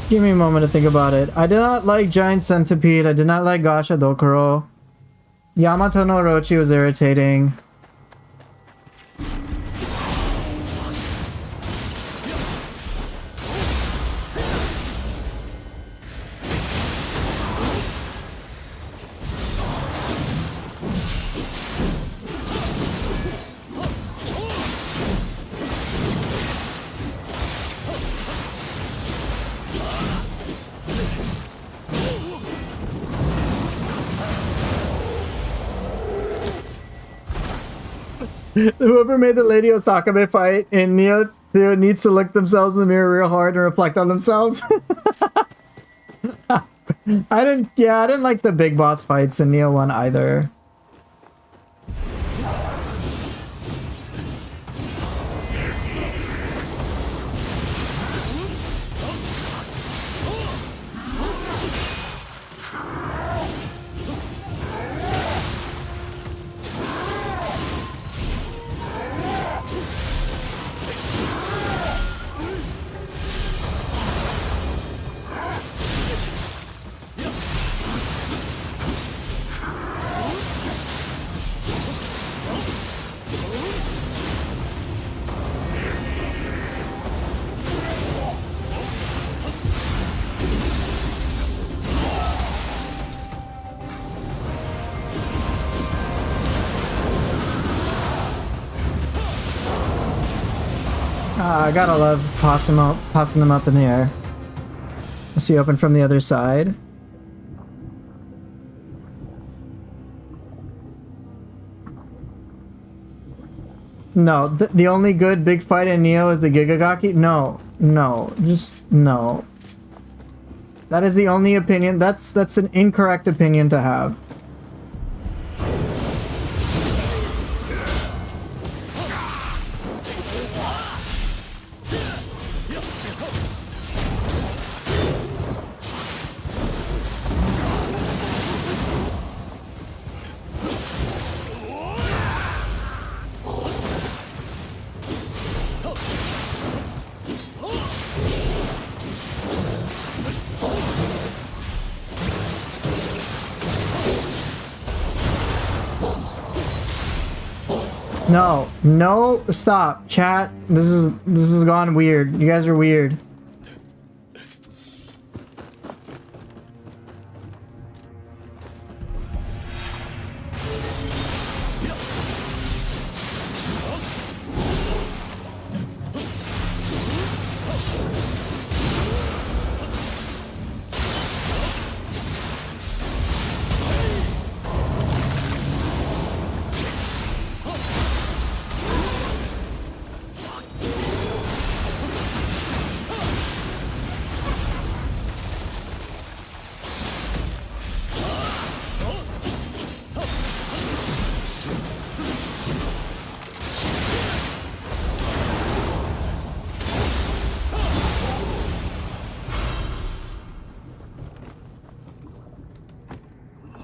Give me a moment to think about it. I did not like Giant Centipede. I did not like Gasha Dokuro. Yamato no Orochi was irritating. Whoever made the Lady Osakabe fight in Nioh 2 needs to look themselves in the mirror real hard and reflect on themselves. I didn't like the big boss fights in Nioh 1 either. I gotta love tossing them up in the air. Must be open from the other side. No, the only good big fight in Nioh is the Gigagaki? No, just no. That is the only opinion. That's an incorrect opinion to have. No, stop, chat. This has gone weird. You guys are weird.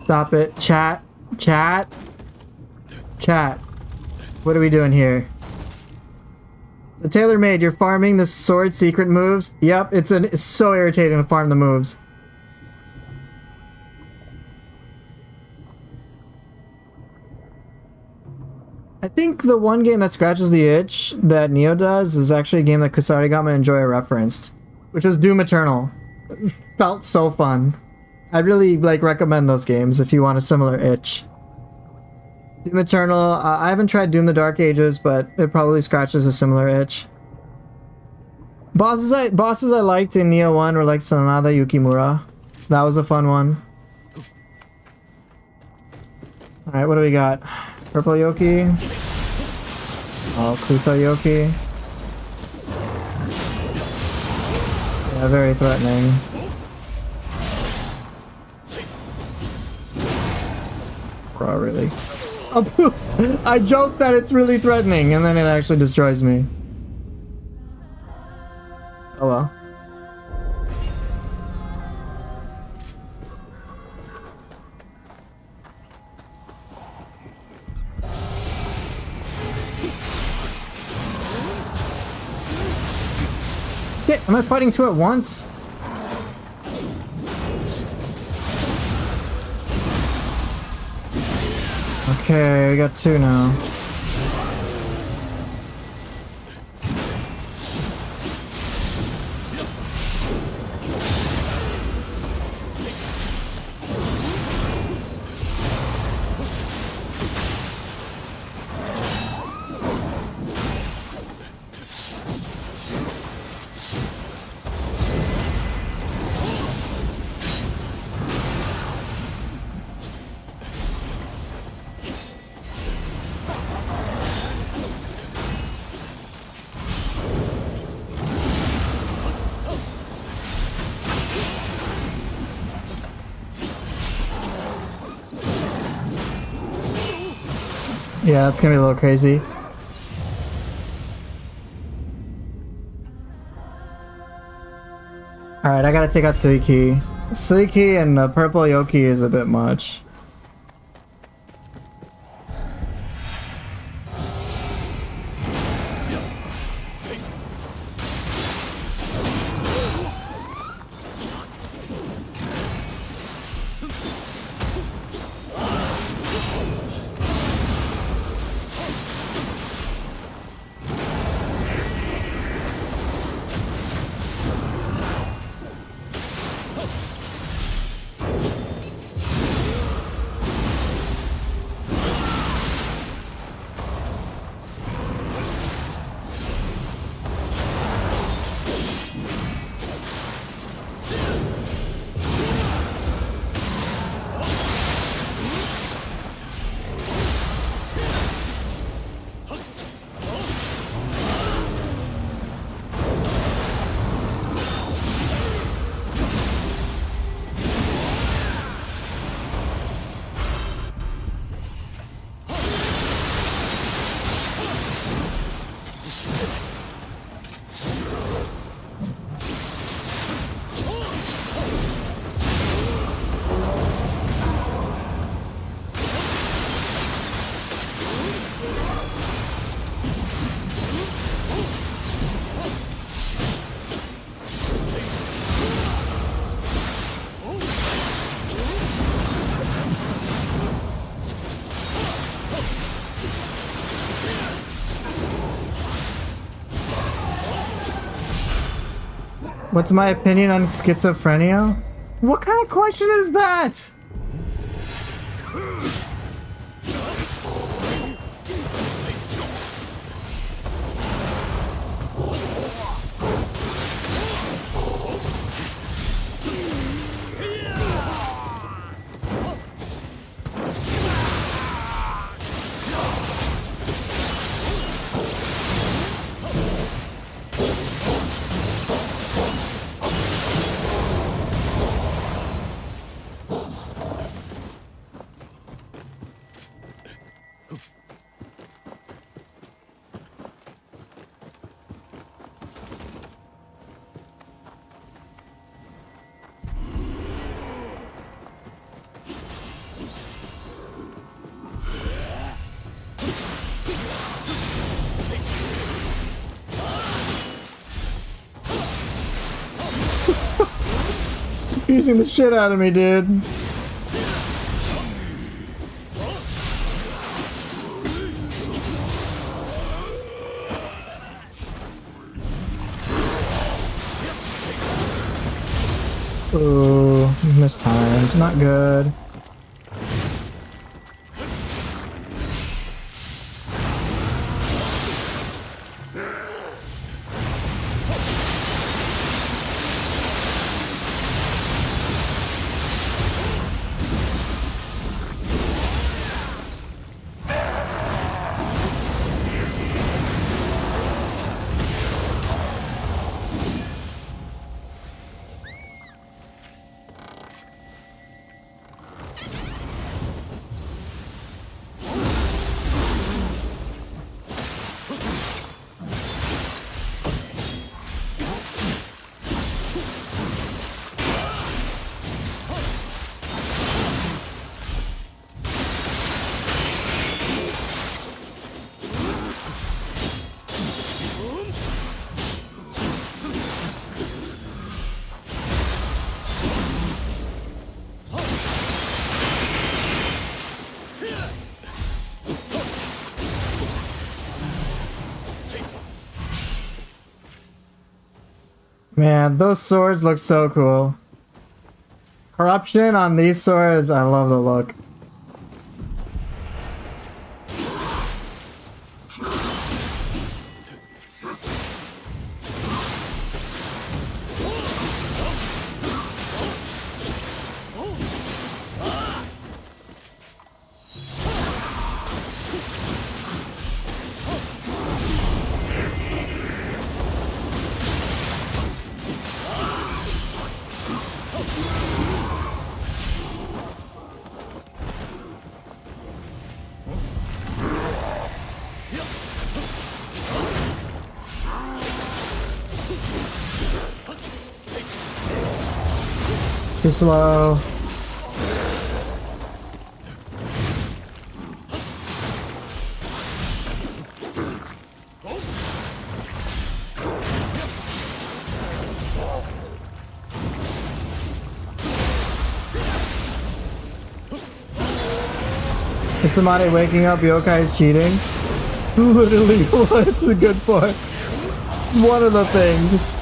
Stop it. Chat. Chat. Chat. What are we doing here? So TaylorMade, you're farming the sword secret moves? Yep, it's so irritating to farm the moves. I think the one game that scratches the itch that Nioh does is actually a game that Kusarigama and Joya referenced, which was Doom Eternal. It felt so fun. I really recommend those games if you want a similar itch. Doom Eternal, I haven't tried Doom the Dark Ages, but it probably scratches a similar itch. Bosses I liked in Nioh 1 were like Sanada Yukimura. That was a fun one. Alright, what do we got? Purple Yoki. Oh, Kusa Yoki. Yeah, very threatening. Bro, really? Oh, I joke that it's really threatening, and then it actually destroys me. Oh well. Shit, am I fighting two at once? Okay, we got two now. Yeah, it's gonna be a little crazy. Alright, I gotta take out Suiki. Suiki and Purple Yoki is a bit much. What's my opinion on schizophrenia? What kind of question is that? confusing the shit out of me, dude. Ooh, mistimed. Not good. Man, those swords look so cool. Corruption on these swords, I love the look. Too slow. It's somebody waking up yokai's cheating. Literally, what's a good point? One of the things.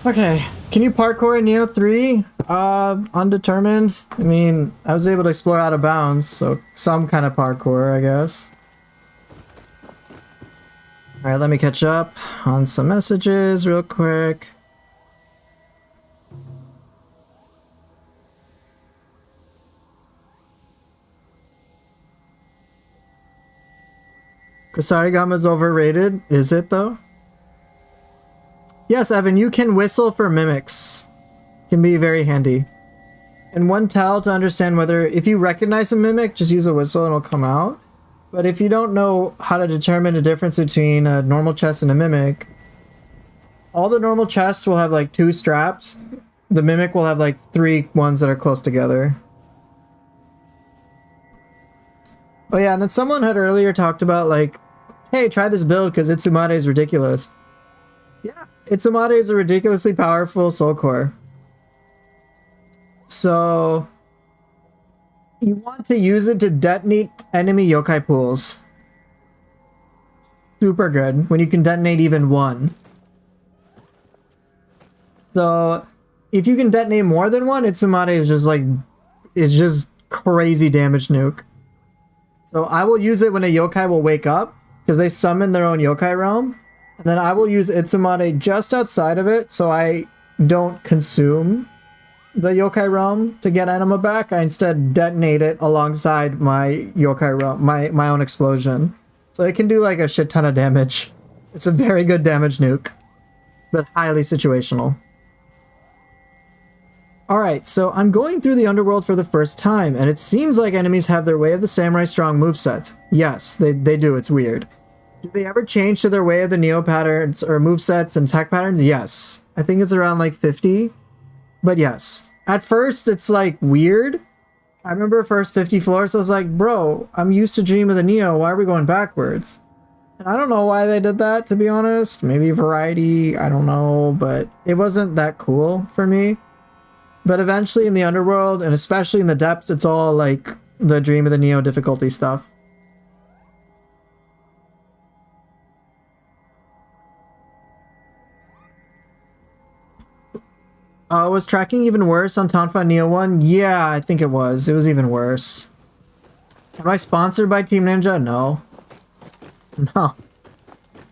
Okay, can you parkour in Nioh 3? Undetermined. I mean, I was able to explore out of bounds, so some kind of parkour, I guess. Alright, let me catch up on some messages real quick. Kusarigama's overrated. Is it though? Yes, Evan, you can whistle for mimics. Can be very handy. And one tell to understand whether, if you recognize a mimic, just use a whistle and it'll come out. But if you don't know how to determine the difference between a normal chest and a mimic, all the normal chests will have like 2 straps. The mimic will have like 3 ones that are close together. Oh yeah, and then someone had earlier talked about like, hey, try this build because Itsumade is ridiculous. Yeah, Itsumade is a ridiculously powerful soul core. So you want to use it to detonate enemy yokai pools. Super good when you can detonate even 1. So if you can detonate more than 1, Itsumade is just like, it's just crazy damage nuke. So I will use it when a yokai will wake up because they summon their own yokai realm. And then I will use Itsumade just outside of it so I don't consume the yokai realm to get anima back. I instead detonate it alongside my yokai realm, my own explosion. So it can do like a shit ton of damage. It's a very good damage nuke, but highly situational. Alright, so I'm going through the underworld for the first time, and it seems like enemies have their Way of the Samurai strong moveset. Yes, they do, it's weird. Do they ever change to their Way of the Nioh patterns or movesets and attack patterns? Yes. I think it's around like 50. But yes. At first, it's like weird. I remember first 50 floors, I was like, bro, I'm used to Dream of the Nioh, why are we going backwards? And I don't know why they did that, to be honest. Maybe variety, I don't know, but it wasn't that cool for me. But eventually in the underworld, and especially in the depths, it's all like the Dream of the Nioh difficulty stuff. Was tracking even worse on Tonfa Nioh 1? Yeah, I think it was. It was even worse. Am I sponsored by Team Ninja? No. No.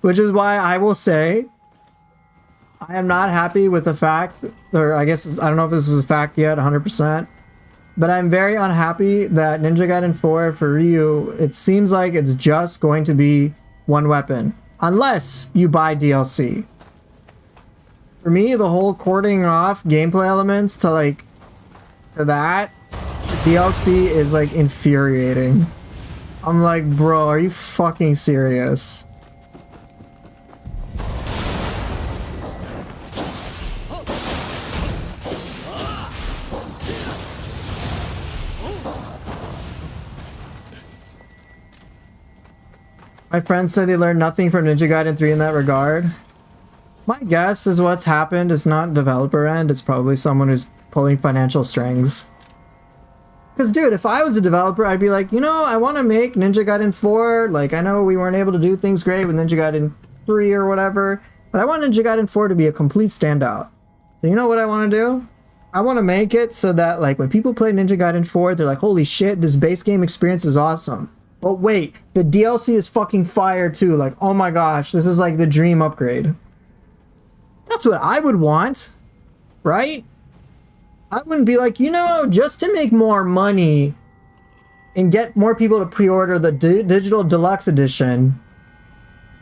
Which is why I will say I am not happy with the fact, or I guess, I don't know if this is a fact yet, 100%, but I'm very unhappy that Ninja Gaiden 4 for Ryu, it seems like it's just going to be one weapon, unless you buy DLC. For me, the whole cording off gameplay elements to like, to that, DLC is like infuriating. I'm like, bro, are you fucking serious? My friends say they learned nothing from Ninja Gaiden 3 in that regard. My guess is what's happened is not developer end, it's probably someone who's pulling financial strings. Because, dude, if I was a developer, I'd be like, you know, I want to make Ninja Gaiden 4. Like, I know we weren't able to do things great with Ninja Gaiden 3 or whatever, but I want Ninja Gaiden 4 to be a complete standout. So you know what I want to do? I want to make it so that, like, when people play Ninja Gaiden 4, they're like, holy shit, this base game experience is awesome. But wait, the DLC is fucking fire too. Like, oh my gosh, this is like the dream upgrade. That's what I would want, right? I wouldn't be like, you know, just to make more money and get more people to pre-order the digital deluxe edition,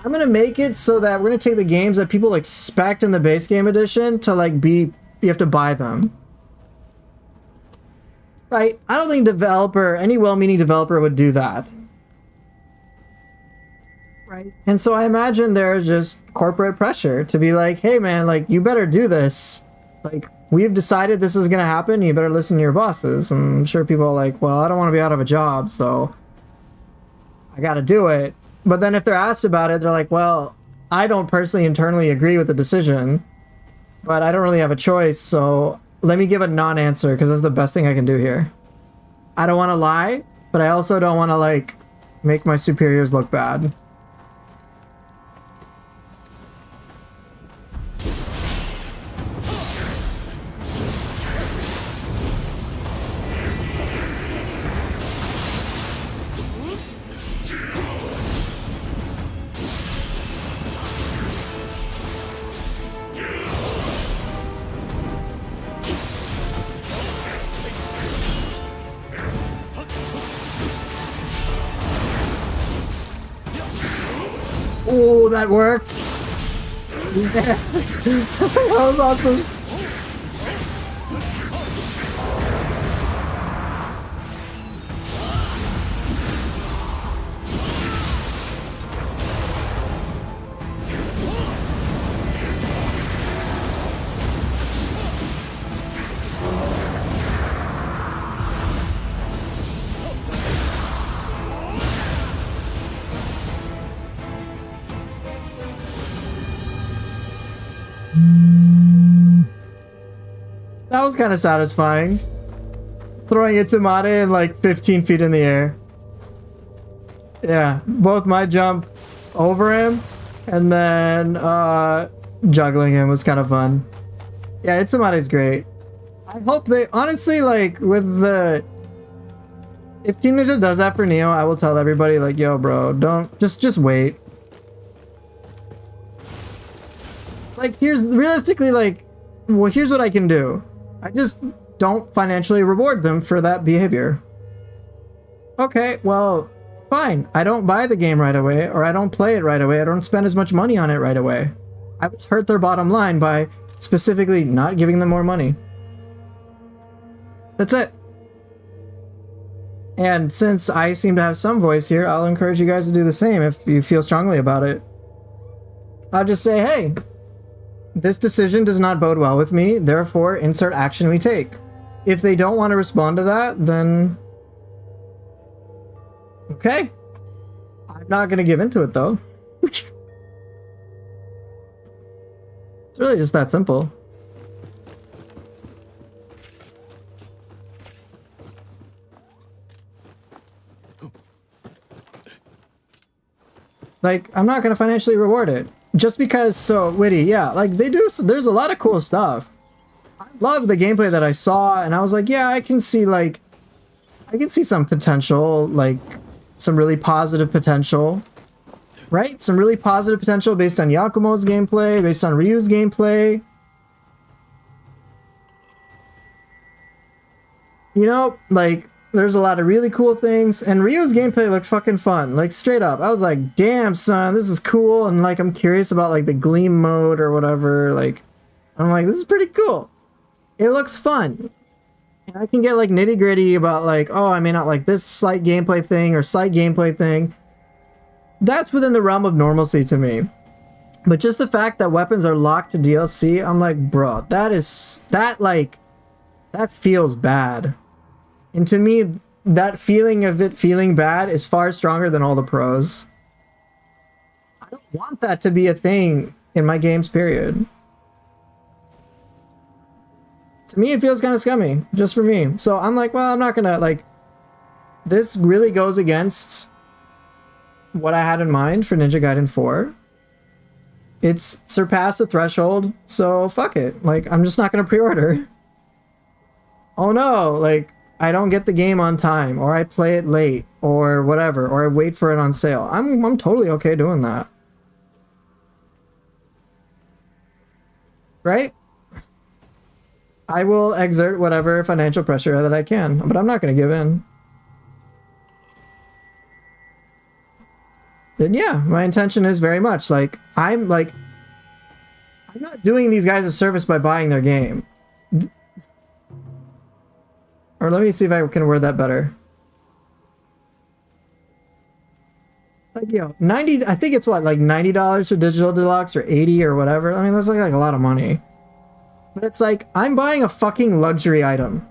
I'm gonna make it so that we're gonna take the games that people expect in the base game edition to like be, you have to buy them. Right? I don't think any well-meaning developer would do that. Right. And so I imagine there's just corporate pressure to be like, hey man, like, you better do this. Like, we've decided this is gonna happen, you better listen to your bosses. And I'm sure people are like, well, I don't want to be out of a job, so I gotta do it. But then if they're asked about it, they're like, well, I don't personally internally agree with the decision, but I don't really have a choice, so let me give a non-answer, because that's the best thing I can do here. I don't want to lie, but I also don't want to, like, make my superiors look bad. Oh, that worked. Yeah. That was awesome. That was kind of satisfying. Throwing it to Mate in like 15 feet in the air. Yeah, both my jump over him and then juggling him was kind of fun. Yeah, Itsumade's great. I hope they honestly like with the if Team Ninja does that for Nioh, I will tell everybody like, yo bro, don't just wait. Like here's realistically like well here's what I can do. I just don't financially reward them for that behavior. Okay, well, fine. I don't buy the game right away, or I don't play it right away. I don't spend as much money on it right away. I would hurt their bottom line by specifically not giving them more money. That's it. And since I seem to have some voice here, I'll encourage you guys to do the same if you feel strongly about it. I'll just say, hey, this decision does not bode well with me, therefore insert action we take. If they don't want to respond to that, then okay. I'm not going to give into it though. It's really just that simple. Like, I'm not going to financially reward it. Just because, so, Witty, yeah, like, they do, there's a lot of cool stuff. I love the gameplay that I saw, and I was like, yeah, I can see, like, I can see some potential, like, some really positive potential, right? Some really positive potential based on Yakumo's gameplay, based on Ryu's gameplay. You know, like, there's a lot of really cool things, and Ryu's gameplay looked fucking fun, like, straight up. I was like, damn, son, this is cool, and, like, I'm curious about, like, the Gleam mode or whatever, like, I'm like, this is pretty cool. It looks fun. And I can get, like, nitty-gritty about, like, oh, I may not like this slight gameplay thing or slight gameplay thing. That's within the realm of normalcy to me. But just the fact that weapons are locked to DLC, I'm like, bro, that feels bad. And to me, that feeling of it feeling bad is far stronger than all the pros. I don't want that to be a thing in my games, period. To me, it feels kind of scummy, just for me. So I'm like, well, I'm not gonna, like... This really goes against what I had in mind for Ninja Gaiden 4. It's surpassed the threshold, so fuck it. Like, I'm just not gonna pre-order. Oh no, like... I don't get the game on time, or I play it late, or whatever, or I wait for it on sale. I'm totally okay doing that. Right? I will exert whatever financial pressure that I can, but I'm not going to give in. Then yeah, my intention is very much, like, I'm not doing these guys a service by buying their game. Or let me see if I can word that better. Like, yo, 90, I think it's what, like $90 for Digital Deluxe or 80 or whatever. I mean, that's like a lot of money. But it's like, I'm buying a fucking luxury item.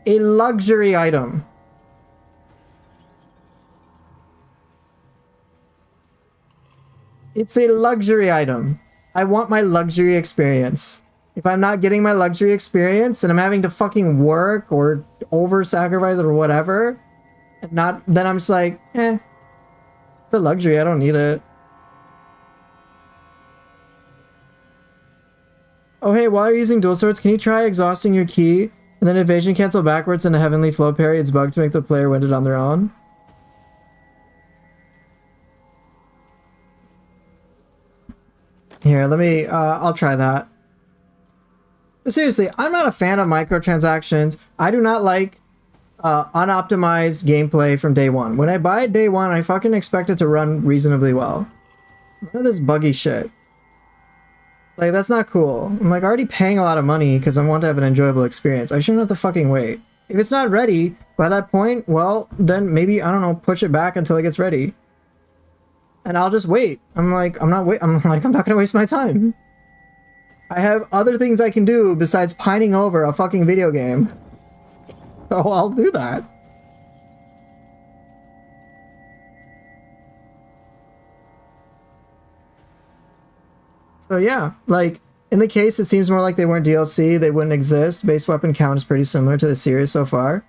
A luxury item. It's a luxury item. I want my luxury experience. If I'm not getting my luxury experience and I'm having to fucking work or over-sacrifice or whatever, and not, then I'm just like, it's a luxury, I don't need it. Oh hey, while you're using dual swords, can you try exhausting your ki and then evasion cancel backwards in a heavenly flow parry? It's bugged to make the player win it on their own. Here, let me, I'll try that. But seriously, I'm not a fan of microtransactions. I do not like unoptimized gameplay from day one. When I buy it day one, I fucking expect it to run reasonably well. None of this buggy shit. Like, that's not cool. I'm like already paying a lot of money because I want to have an enjoyable experience. I shouldn't have to fucking wait. If it's not ready by that point, well, then maybe, I don't know, push it back until it gets ready. And I'll just wait. I'm like, I'm not gonna waste my time. I have other things I can do besides pining over a fucking video game. So I'll do that. So yeah, like, in the case, it seems more like they weren't DLC, they wouldn't exist. Base weapon count is pretty similar to the series so far.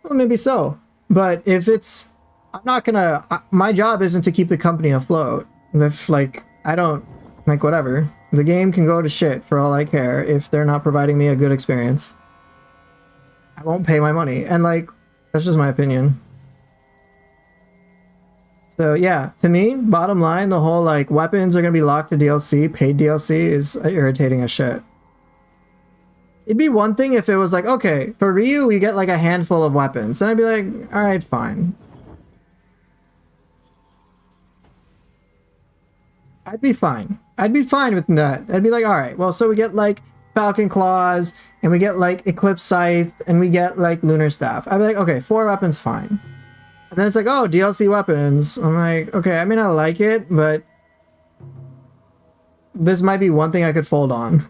Well, maybe so. But if it's... I'm not gonna... my job isn't to keep the company afloat. If, like, I don't... Like, whatever. The game can go to shit for all I care if they're not providing me a good experience. I won't pay my money. And, like, that's just my opinion. So yeah, to me, bottom line, the whole like weapons are gonna be locked to DLC, paid DLC is irritating as shit. It'd be one thing if it was like, okay, for Ryu we get like a handful of weapons, and I'd be like, alright, fine. I'd be fine. I'd be fine with that. I'd be like, alright, well, so we get like Falcon Claws, and we get like Eclipse Scythe, and we get like Lunar Staff. I'd be like, okay, 4 weapons, fine. And then it's like, oh, DLC weapons. I'm like, okay, I mean, I like it, but this might be one thing I could fold on.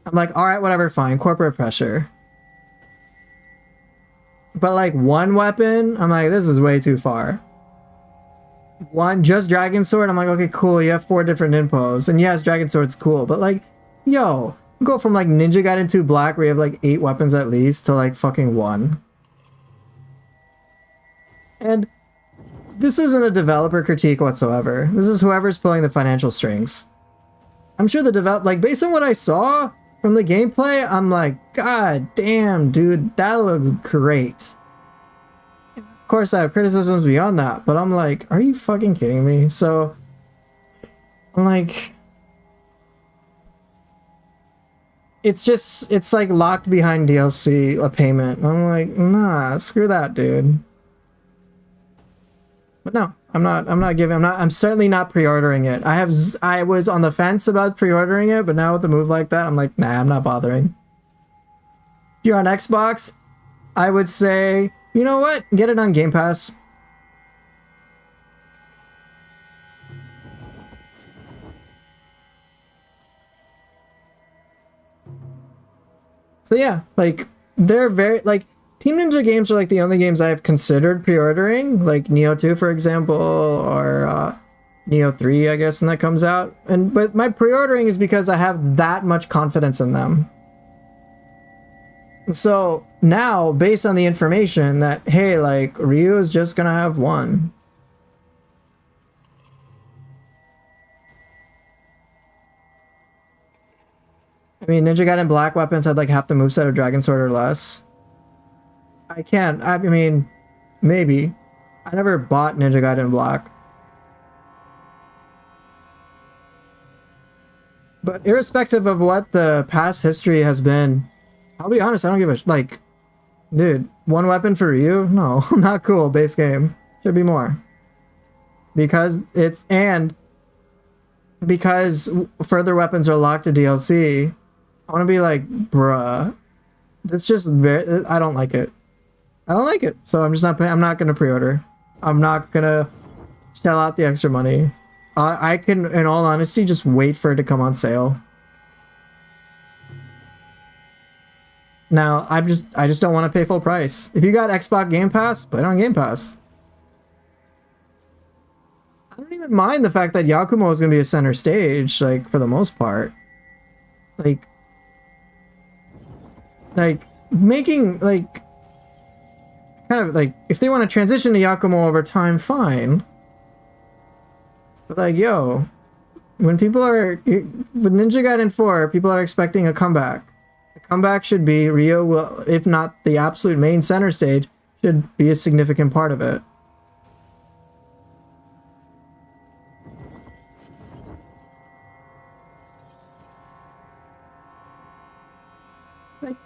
I'm like, all right, whatever, fine. Corporate pressure. But like 1 weapon, I'm like, this is way too far. Just Dragon Sword, I'm like, okay, cool. You have 4 different infos. And yes, Dragon Sword's cool. But like, yo, go from like Ninja Gaiden 2 Black, where you have like 8 weapons at least, to like fucking 1. And this isn't a developer critique whatsoever. This is whoever's pulling the financial strings. I'm sure the like, based on what I saw from the gameplay, I'm like, god damn, dude, that looks great. Of course, I have criticisms beyond that, but I'm like, are you fucking kidding me? So, I'm like, it's like locked behind DLC, a payment. I'm like, nah, screw that, dude. But no, I'm certainly not pre-ordering it. I was on the fence about pre-ordering it, but now with a move like that, I'm like, nah, I'm not bothering. If you're on Xbox, I would say, you know what? Get it on Game Pass. So yeah, like, they're very, like, Team Ninja games are like the only games I have considered pre-ordering, like Nioh 2, for example, or Nioh 3, I guess, when that comes out. But my pre-ordering is because I have that much confidence in them. So now, based on the information that, hey, like, Ryu is just gonna have 1. I mean, Ninja Gaiden Black weapons had like half the moveset of Dragon Sword or less. I can't. I mean, maybe. I never bought Ninja Gaiden Black. But irrespective of what the past history has been, I'll be honest, I don't give a like, dude, 1 weapon for you? No, not cool. Base game should be more. Because because further weapons are locked to DLC. I want to be like, bruh, this just I don't like it. I don't like it, so I'm not gonna pre-order. I'm not gonna shell out the extra money. I can, in all honesty, just wait for it to come on sale. Now, I just don't want to pay full price. If you got Xbox Game Pass, play it on Game Pass. I don't even mind the fact that Yakumo is gonna be a center stage, like, for the most part. Like making, like, kind of like, if they want to transition to Yakumo over time, fine. But like, yo, when people are with Ninja Gaiden 4, people are expecting a comeback. The comeback should be Ryo will, if not the absolute main center stage, should be a significant part of it. Like,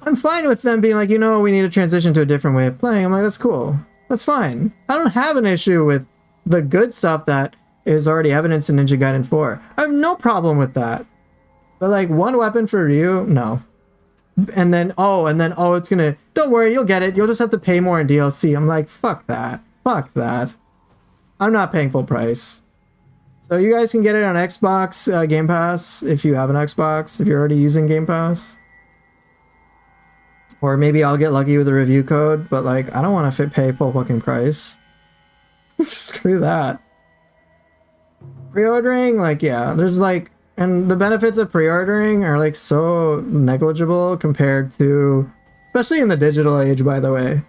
I'm fine with them being like, you know, we need to transition to a different way of playing. I'm like, that's cool. That's fine. I don't have an issue with the good stuff that is already evidenced in Ninja Gaiden 4. I have no problem with that. But like one weapon for Ryu, no. And then it's gonna, don't worry, you'll get it. You'll just have to pay more in DLC. I'm like, fuck that. Fuck that. I'm not paying full price. So you guys can get it on Xbox Game Pass if you have an Xbox, if you're already using Game Pass. Or maybe I'll get lucky with a review code, but like, I don't want to pay full fucking price. Screw that. Pre-ordering, like, yeah, there's like, and the benefits of pre-ordering are like so negligible compared to, especially in the digital age, by the way.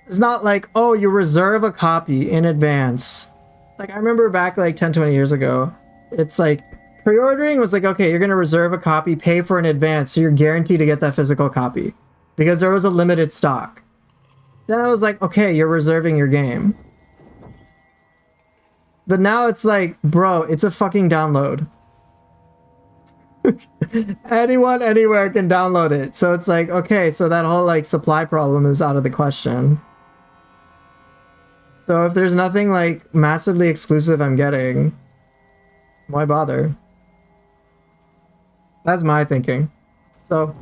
It's not like, oh, you reserve a copy in advance. Like, I remember back like 10, 20 years ago, it's like, pre-ordering was like, okay, you're going to reserve a copy, pay for in advance, so you're guaranteed to get that physical copy. Because there was a limited stock. Then I was like, okay, you're reserving your game. But now it's like, bro, it's a fucking download. Anyone, anywhere can download it. So it's like, okay, so that whole like supply problem is out of the question. So if there's nothing like massively exclusive I'm getting, why bother? That's my thinking. So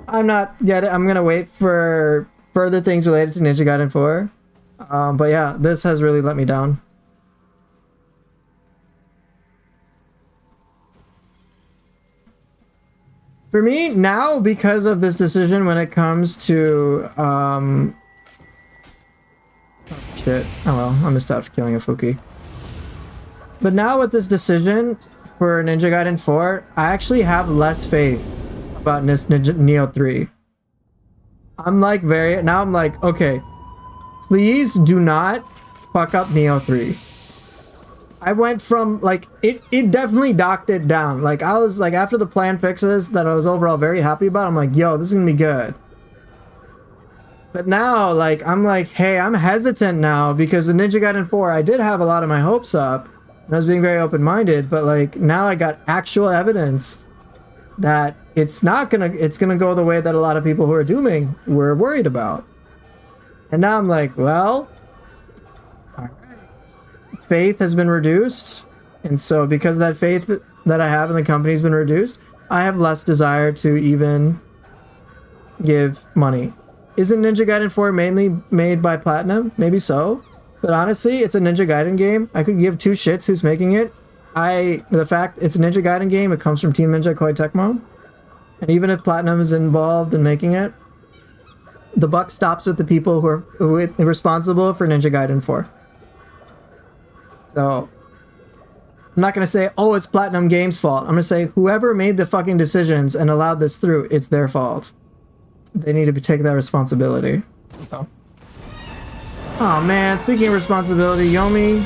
I'm gonna wait for further things related to Ninja Gaiden 4. But yeah, this has really let me down. For me, now, because of this decision when it comes to, oh, shit. Oh well, I missed out for killing a Fuki. But now with this decision for Ninja Gaiden 4, I actually have less faith about Nioh 3. I'm like now I'm like, okay, please do not fuck up Nioh 3. I went from like it definitely docked it down. Like I was like, after the plan fixes that I was overall very happy about, I'm like, yo, this is gonna be good. But now like I'm like, hey, I'm hesitant now because the Ninja Gaiden 4, I did have a lot of my hopes up and I was being very open-minded, but like now I got actual evidence that it's gonna go the way that a lot of people who are dooming were worried about. And now I'm like, well, faith has been reduced, and so because that faith that I have in the company has been reduced, I have less desire to even give money. Isn't Ninja Gaiden 4 mainly made by Platinum? Maybe so, but honestly, it's a Ninja Gaiden game. I could give two shits who's making it. The fact it's a Ninja Gaiden game, it comes from Team Ninja Koei Tecmo, and even if Platinum is involved in making it, the buck stops with the people who are responsible for Ninja Gaiden 4. So, I'm not going to say, oh, it's Platinum Games' fault. I'm going to say, whoever made the fucking decisions and allowed this through, it's their fault. They need to take that responsibility. So. Oh man, speaking of responsibility, Yomi.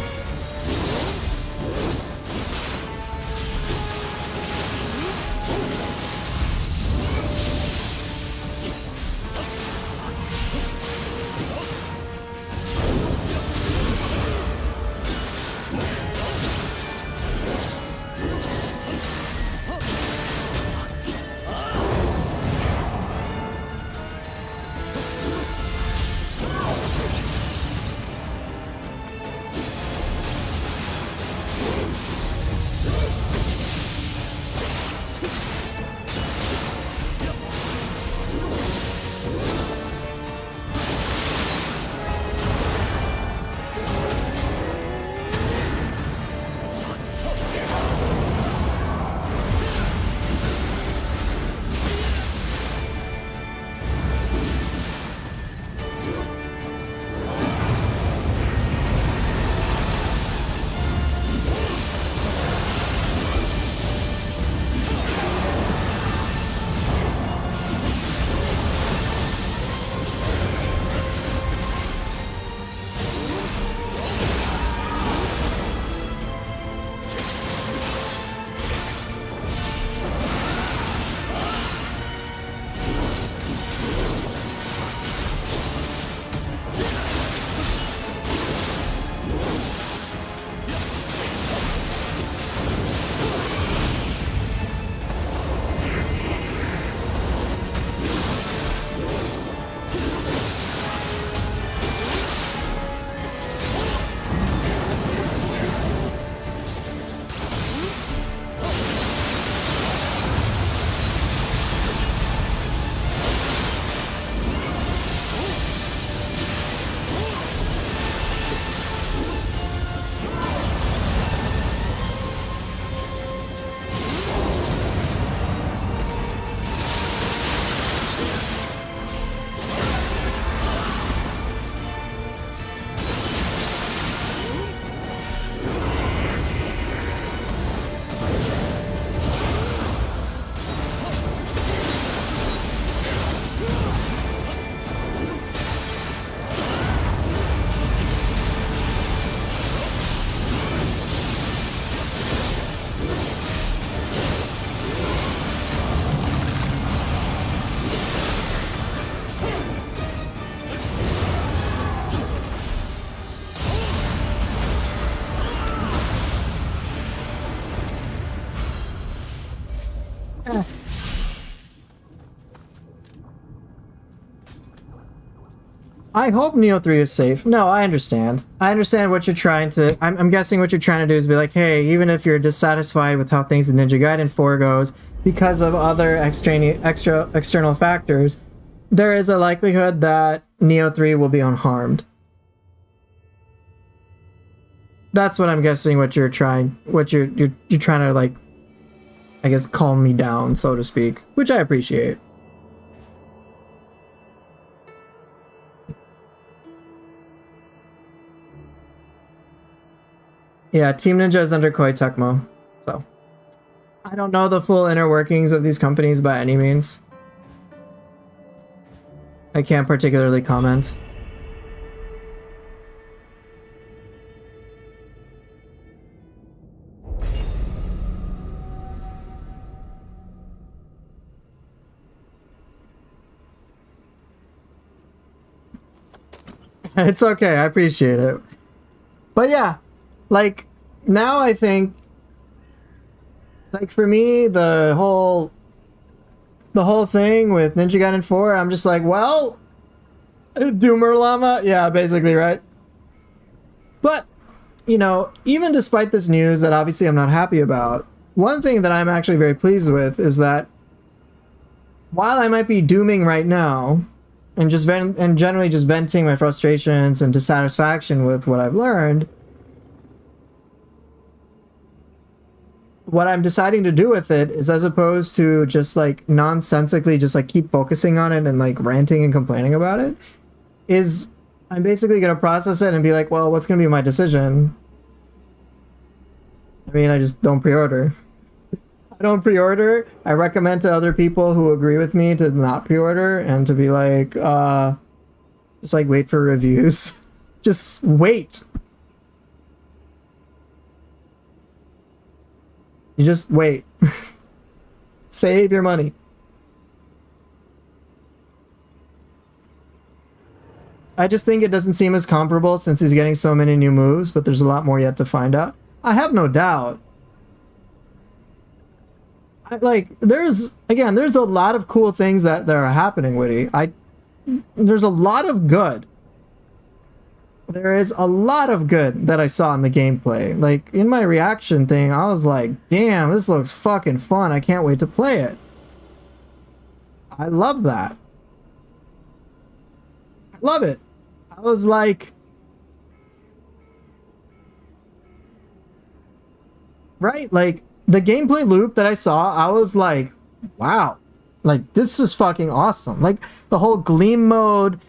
I hope Nioh 3 is safe. No, I understand. I understand what you're trying to... I'm guessing what you're trying to do is be like, hey, even if you're dissatisfied with how things in Ninja Gaiden 4 goes, because of other external factors, there is a likelihood that Nioh 3 will be unharmed. That's what I'm guessing what you're trying... What you're trying to, like, I guess, calm me down, so to speak. Which I appreciate. Yeah, Team Ninja is under Koei Tecmo, so I don't know the full inner workings of these companies by any means. I can't particularly comment. It's okay, I appreciate it. But yeah, like, now I think, like, for me, the whole thing with Ninja Gaiden 4, I'm just like, well, Doomer Llama? Yeah, basically, right? But, you know, even despite this news that obviously I'm not happy about, one thing that I'm actually very pleased with is that while I might be dooming right now, and generally just venting my frustrations and dissatisfaction with what I've learned, what I'm deciding to do with it is, as opposed to just like nonsensically just like keep focusing on it and like ranting and complaining about it, is I'm basically going to process it and be like, well, what's going to be my decision? I mean, I just don't pre-order. I don't pre-order. I recommend to other people who agree with me to not pre-order and to be like, just like wait for reviews. Just wait. You just wait. Save your money. I just think it doesn't seem as comparable since he's getting so many new moves, but there's a lot more yet to find out. I have no doubt. There's a lot of cool things that are happening, Woody. There's a lot of good. There is a lot of good that I saw in the gameplay. Like, in my reaction thing, I was like, damn, this looks fucking fun. I can't wait to play it. I love that. I love it. I was like... Right? Like, the gameplay loop that I saw, I was like, wow. Like, this is fucking awesome. Like, the whole gleam mode...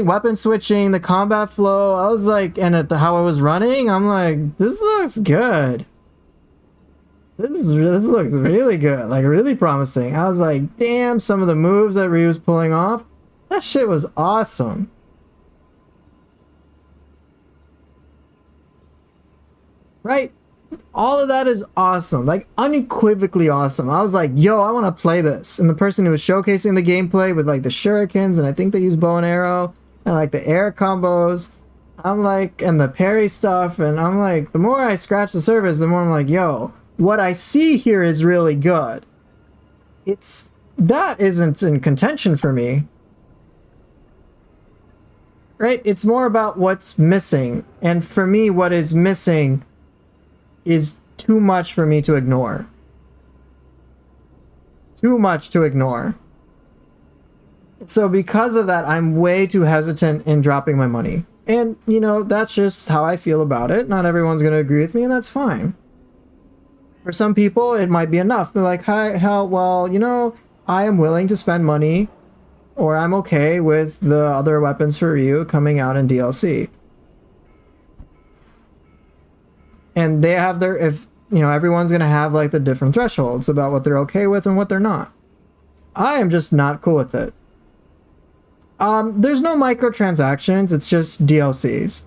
weapon switching, the combat flow, I was like, and how I was running, I'm like, this looks good. This looks really good, like really promising. I was like, damn, some of the moves that Ryu's pulling off, that shit was awesome. Right? All of that is awesome, like unequivocally awesome. I was like, yo, I want to play this. And the person who was showcasing the gameplay with like the shurikens, and I think they use bow and arrow, and like the air combos, I'm like, and the parry stuff, and I'm like, the more I scratch the surface, the more I'm like, yo, what I see here is really good. That isn't in contention for me. Right? It's more about what's missing. And for me, what is missing is too much for me to ignore. Too much to ignore. So because of that, I'm way too hesitant in dropping my money. And, you know, that's just how I feel about it. Not everyone's going to agree with me, and that's fine. For some people, it might be enough. They're like, well, you know, I am willing to spend money, or I'm okay with the other weapons for Ryu coming out in DLC. And they have everyone's going to have like the different thresholds about what they're okay with and what they're not. I am just not cool with it. There's no microtransactions, it's just DLCs.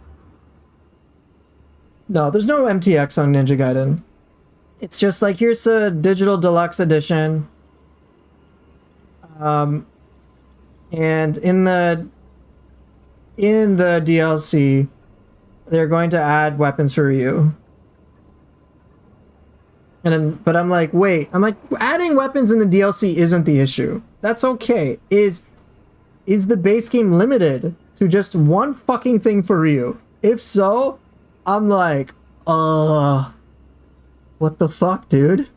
No, there's no MTX on Ninja Gaiden. It's just like, here's a digital deluxe edition. And in the DLC, they're going to add weapons for Ryu. But I'm like, wait. I'm like, adding weapons in the DLC isn't the issue. That's okay. Is the base game limited to just one fucking thing for Ryu. If so, I'm like, what the fuck, dude?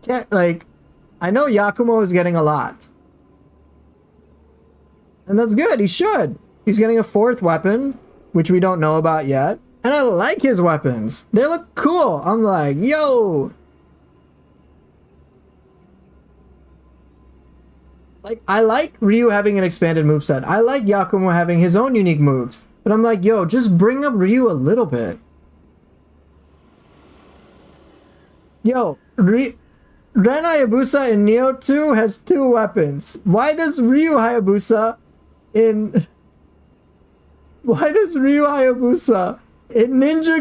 Can't, like, I know Yakumo is getting a lot. And that's good, he should. He's getting a 4th weapon, which we don't know about yet. And I like his weapons. They look cool. I'm like, yo! Like, I like Ryu having an expanded moveset. I like Yakumo having his own unique moves. But I'm like, yo, just bring up Ryu a little bit. Yo, Ren Hayabusa in Nioh 2 has 2 weapons. Why does Ryu Hayabusa in Ninja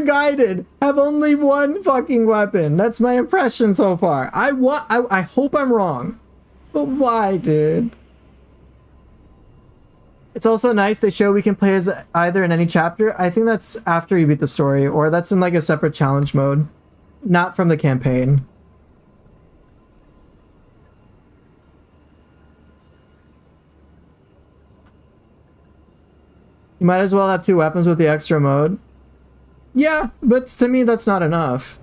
Gaiden have only 1 fucking weapon? That's my impression so far. I hope I'm wrong. But why, dude? It's also nice they show we can play as either in any chapter. I think that's after you beat the story, or that's in like a separate challenge mode. Not from the campaign. You might as well have 2 weapons with the extra mode. Yeah, but to me that's not enough.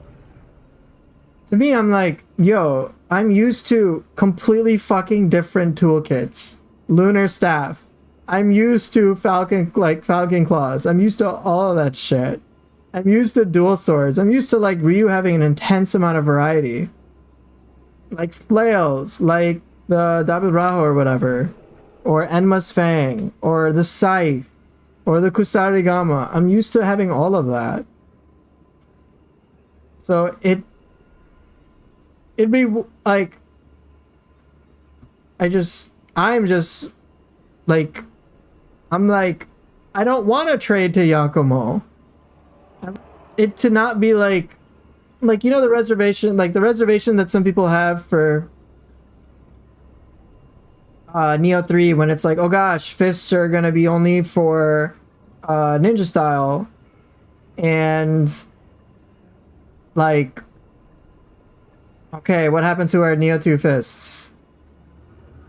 To me, I'm like, yo, I'm used to completely fucking different toolkits. Lunar Staff. I'm used to Falcon Claws. I'm used to all of that shit. I'm used to dual swords. I'm used to like Ryu having an intense amount of variety. Like flails, like the David Raho or whatever. Or Enma's Fang. Or the Scythe. Or the Kusarigama. I'm used to having all of that. So it'd be like, I'm like, I don't want to trade to Yakumo. It to not be like, you know, the reservation that some people have for Nioh 3 when it's like, oh gosh, fists are gonna be only for ninja style, and like, okay, what happened to our Nioh 2 fists?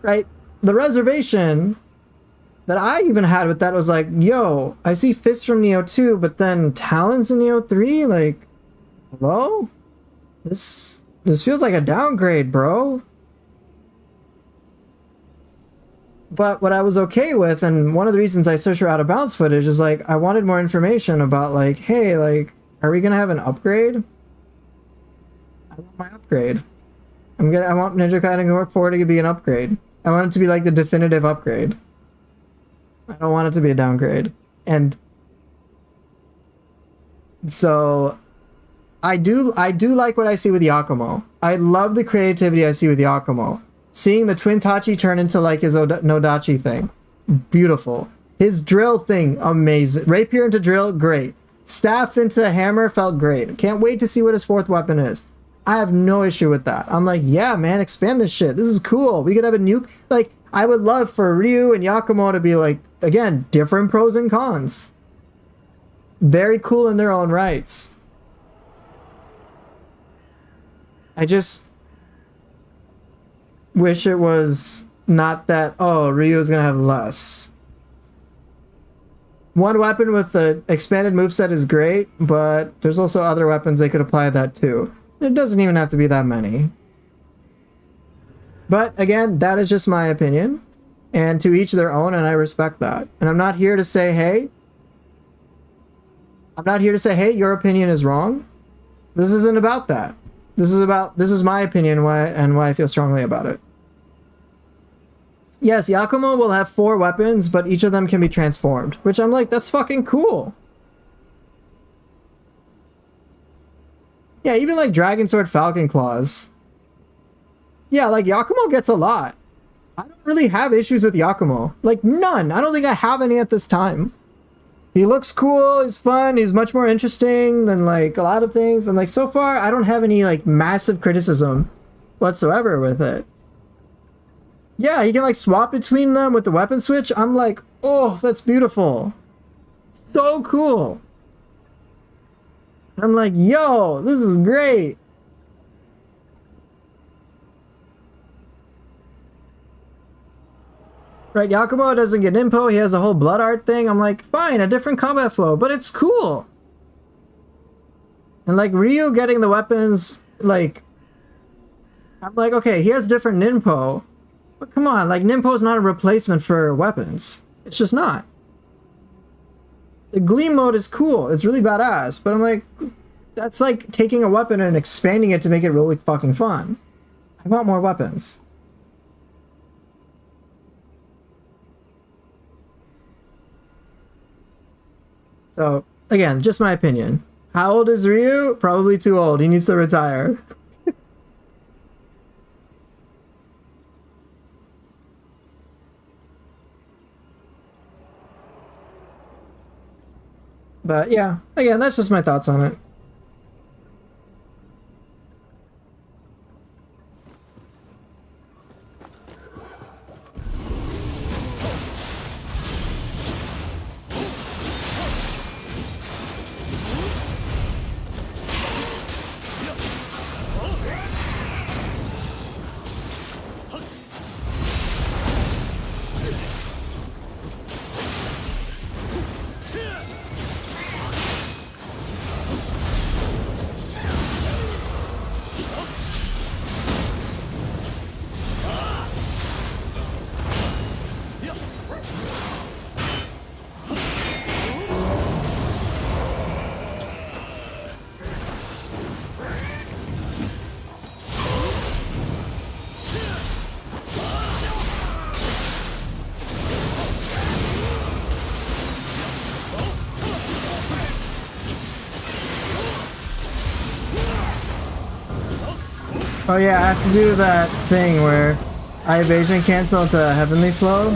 Right? The reservation that I even had with that was like, yo, I see fists from Nioh 2, but then talons in Nioh 3? Like, hello? This feels like a downgrade, bro. But what I was okay with, and one of the reasons I searched for out of bounds footage, is like, I wanted more information about like, hey, like, are we gonna have an upgrade? I want my upgrade. I want Ninja Gaiden 4 to be an upgrade. I want it to be like the definitive upgrade. I don't want it to be a downgrade. And so I do like what I see with Yakumo. I love the creativity I see with Yakumo. Seeing the Twin Tachi turn into like his Nodachi thing. Beautiful. His drill thing, amazing. Rapier into drill, great. Staff into hammer felt great. Can't wait to see what his 4th weapon is. I have no issue with that. I'm like, yeah, man, expand this shit. This is cool. We could have a nuke. Like, I would love for Ryu and Yakumo to be like, again, different pros and cons. Very cool in their own rights. I just wish it was not that, oh, Ryu's gonna have less. 1 weapon with the expanded moveset is great, but there's also other weapons they could apply that to. It doesn't even have to be that many. But again, that is just my opinion. And to each their own, and I respect that. And I'm not here to say, hey, your opinion is wrong. This isn't about that. This is my opinion why I feel strongly about it. Yes, Yakumo will have 4 weapons, but each of them can be transformed. Which I'm like, that's fucking cool. Yeah, even like Dragon Sword Falcon Claws. Yeah, like Yakumo gets a lot. I don't really have issues with Yakumo. Like, none. I don't think I have any at this time. He looks cool, he's fun, he's much more interesting than like a lot of things. I'm like, so far, I don't have any like massive criticism whatsoever with it. Yeah, he can like swap between them with the weapon switch. I'm like, oh, that's beautiful. So cool. I'm like, yo, this is great. Right, Yakumo doesn't get Impo, he has the whole blood art thing. I'm like, fine, a different combat flow, but it's cool. And like Ryu getting the weapons, like, I'm like, okay, he has different Ninpo, but come on, like Ninpo is not a replacement for weapons. It's just not. The Gleam mode is cool, it's really badass, but I'm like, that's like taking a weapon and expanding it to make it really fucking fun. I want more weapons. So, again, just my opinion. How old is Ryu? Probably too old. He needs to retire. But yeah, again, that's just my thoughts on it. Oh yeah, I have to do that thing where I evasion cancel into Heavenly Flow.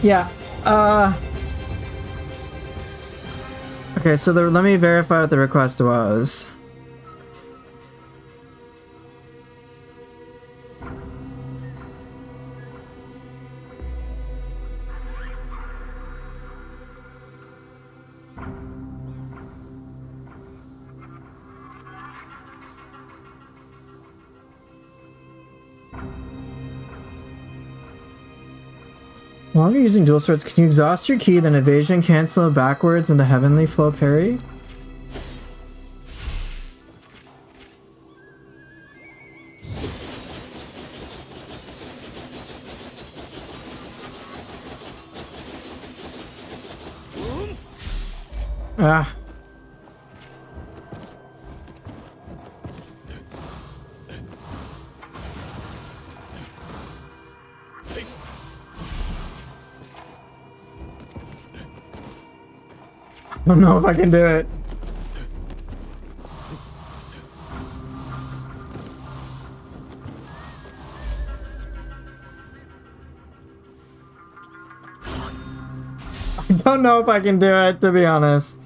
Yeah, okay, so let me verify what the request was. While you're using dual swords, can you exhaust your ki, then evasion cancel backwards into Heavenly Flow parry? Ah. I don't know if I can do it. I don't know if I can do it, to be honest.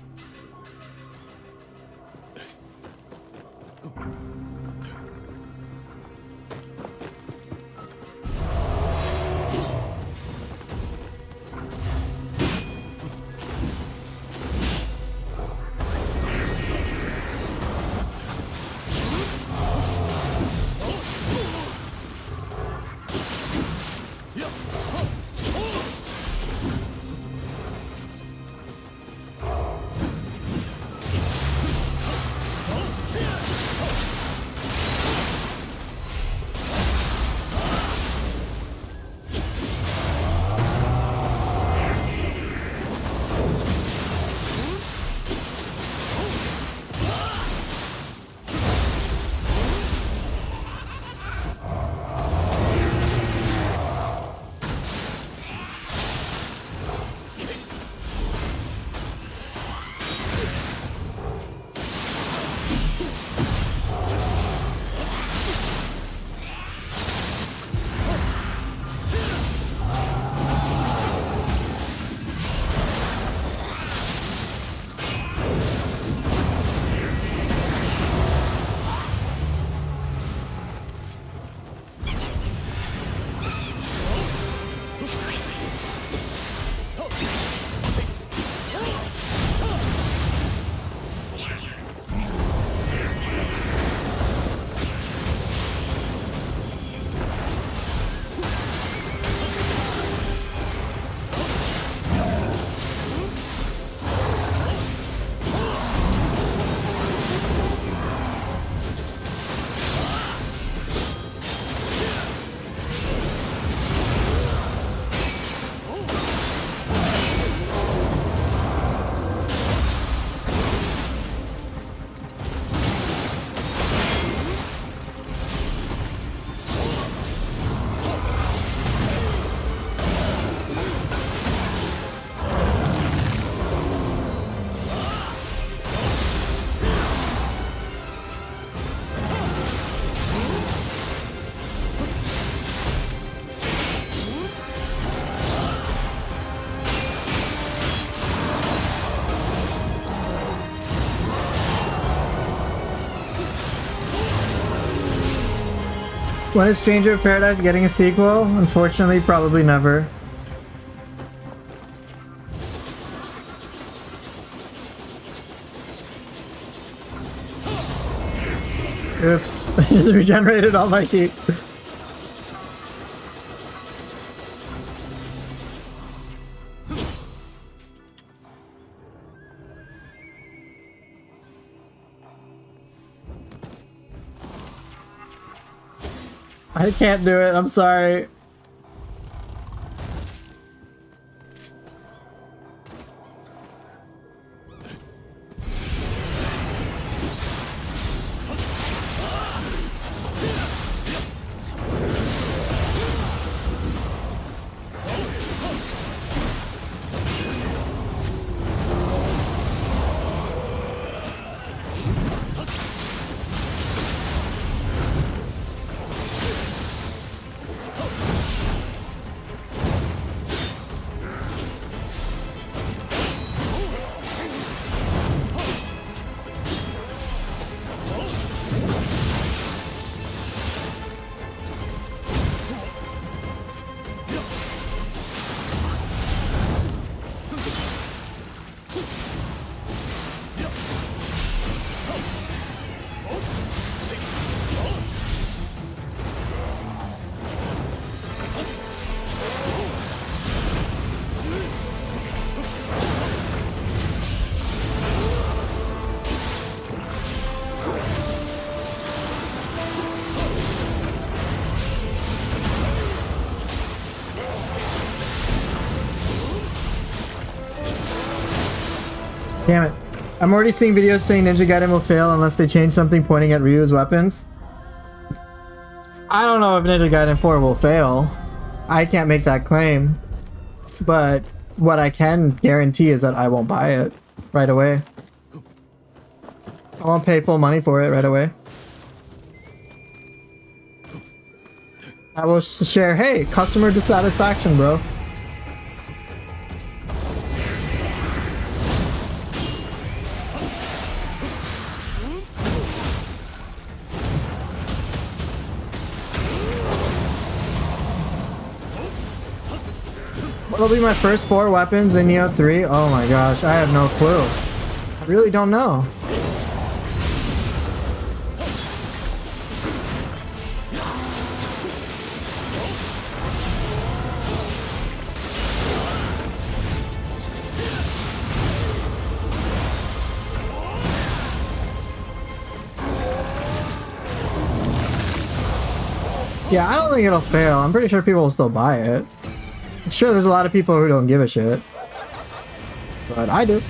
When is Stranger of Paradise getting a sequel? Unfortunately, probably never. Oops, I just regenerated all my heat. I can't do it, I'm sorry. Damn it. I'm already seeing videos saying Ninja Gaiden will fail unless they change something pointing at Ryu's weapons. I don't know if Ninja Gaiden 4 will fail. I can't make that claim. But what I can guarantee is that I won't buy it right away. I won't pay full money for it right away. I will share, hey, customer dissatisfaction, bro. What'll be my first 4 weapons in Nioh 3? Oh my gosh, I have no clue. I really don't know. Yeah, I don't think it'll fail. I'm pretty sure people will still buy it. I'm sure there's a lot of people who don't give a shit. But I do.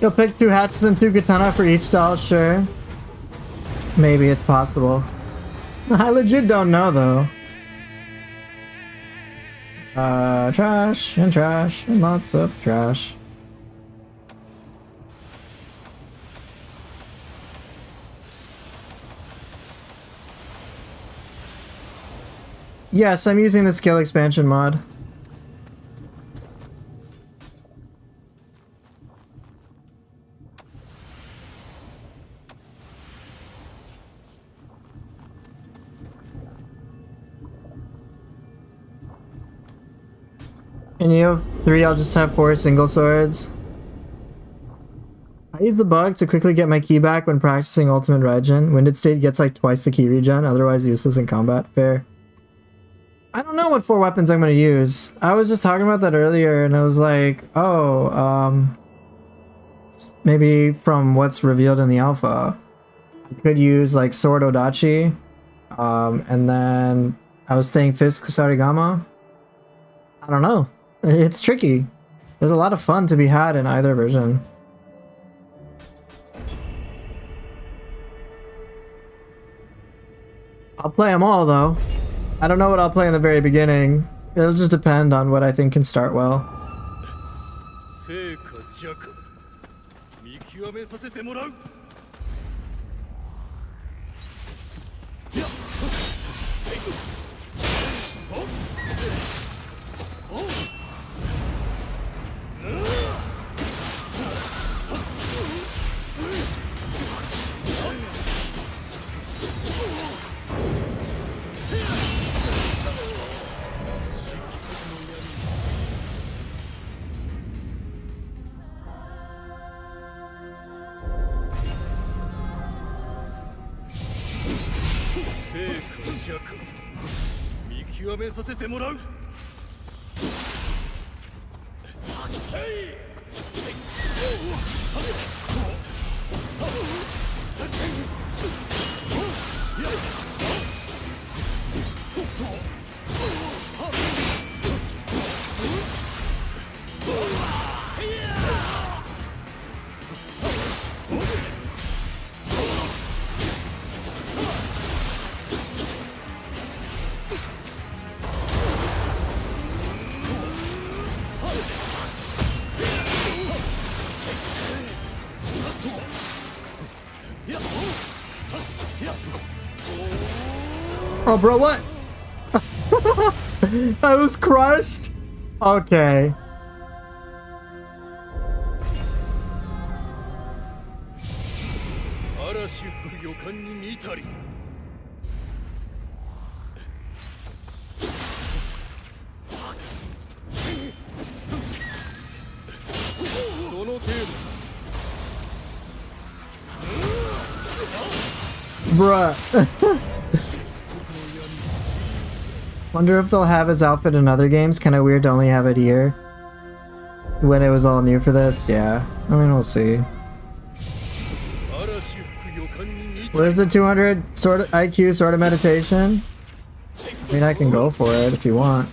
You'll pick 2 hatches and 2 katana for each style, sure. Maybe it's possible. I legit don't know though. Trash and lots of trash. Yes, I'm using the skill expansion mod. In Nioh 3, I'll just have 4 single swords. I use the bug to quickly get my ki back when practicing Ultimate Raijin. Winded State gets like twice the ki regen, otherwise useless in combat. Fair. I don't know what 4 weapons I'm going to use. I was just talking about that earlier and I was like, oh, maybe from what's revealed in the alpha. I could use like Sword Odachi, and then I was saying Fist Kusarigama. I don't know. It's tricky. There's a lot of fun to be had in either version. I'll play them all though. I don't know what I'll play in the very beginning. It'll just depend on what I think can start well. Oh, bro, what? I was crushed? Okay. Bruh. Wonder if they'll have his outfit in other games. Kinda weird to only have it here. When it was all new for this, yeah. I mean, we'll see. Where's the 200 sort of IQ sort of meditation? I mean, I can go for it if you want.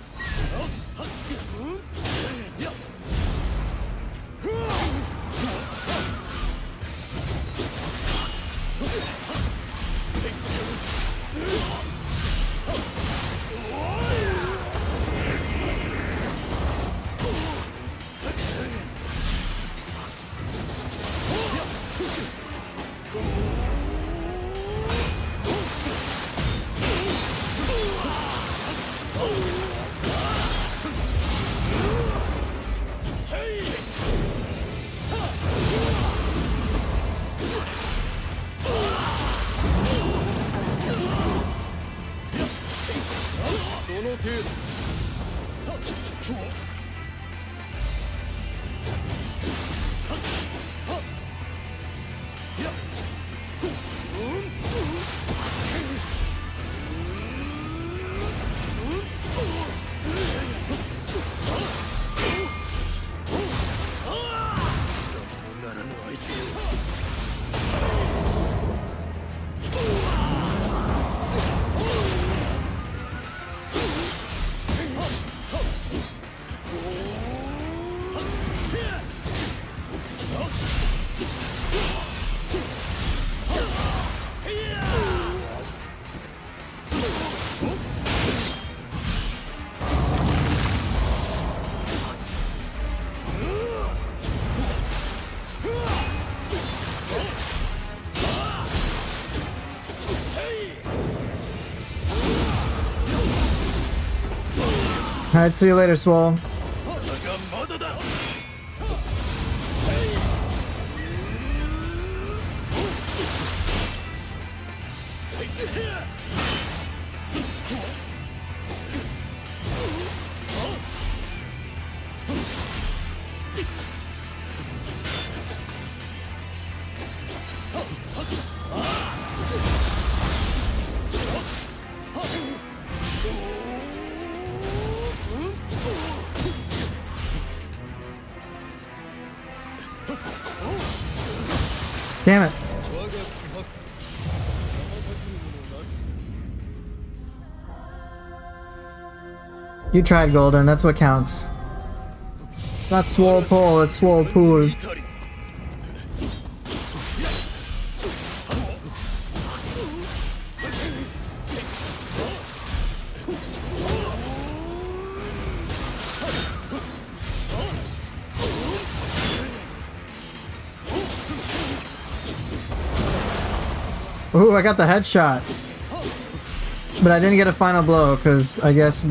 Alright, see you later, Swole. Damn it. You tried, Golden. That's what counts. Not Swole Pole, it's Swole Pool. Ooh, I got the headshot. But I didn't get a final blow, because I guess...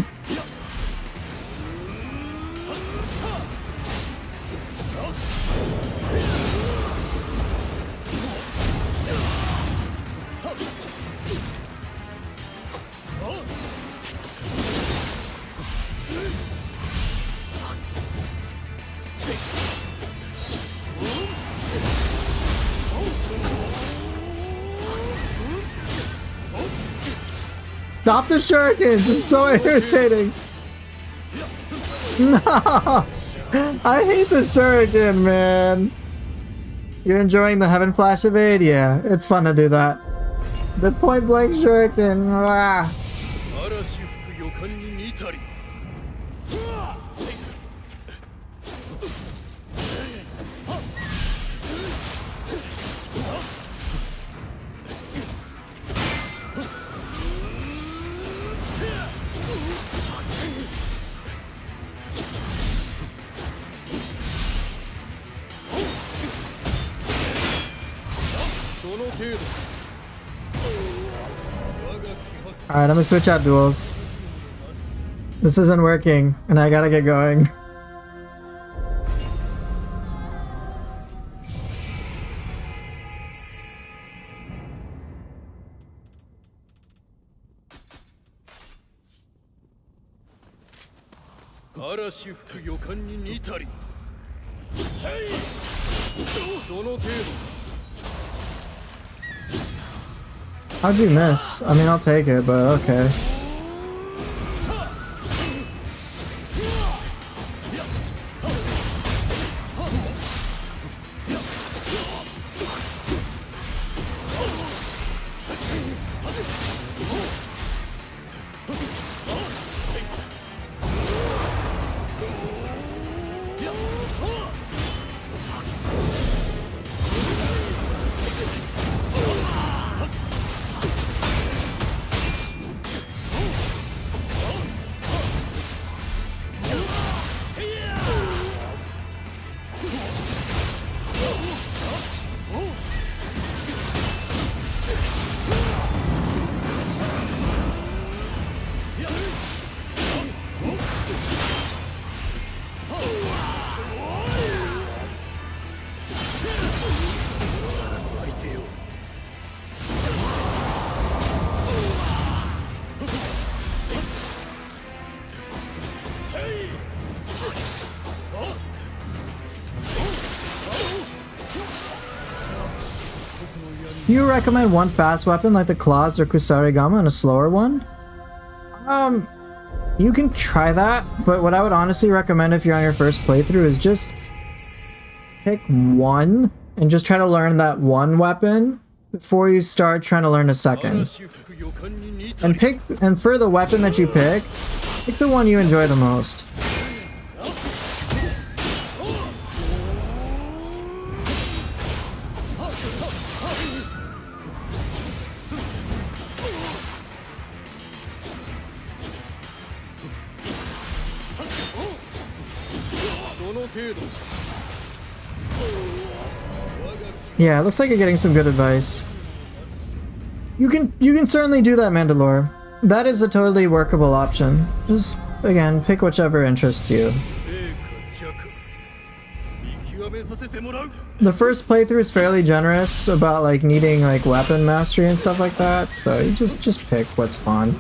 Stop the shurikens! It's so irritating! No! I hate the shuriken, man! You're enjoying the Heaven Flash evade? Yeah, it's fun to do that. The point blank shuriken! Ah. の程度。 Alright, I'm gonna switch out duels. This isn't working, and I gotta get going. How'd you miss? I mean, I'll take it, but okay. Do you recommend one fast weapon like the claws or Kusarigama and a slower one? You can try that, but what I would honestly recommend if you're on your first playthrough is just pick one and just try to learn that one weapon before you start trying to learn a second. And for the weapon that you pick the one you enjoy the most. Yeah, it looks like you're getting some good advice. You can certainly do that, Mandalore. That is a totally workable option. Just again, pick whichever interests you. The first playthrough is fairly generous about like needing like weapon mastery and stuff like that, so you just pick what's fun.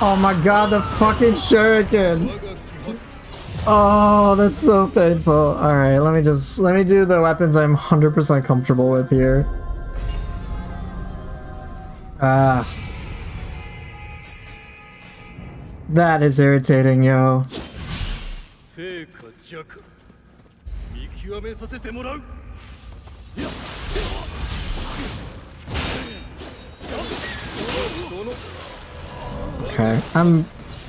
Oh my god, the fucking shuriken! Oh, that's so painful. Alright, let me do the weapons I'm 100% comfortable with here. Ah. That is irritating, yo. Okay, I'm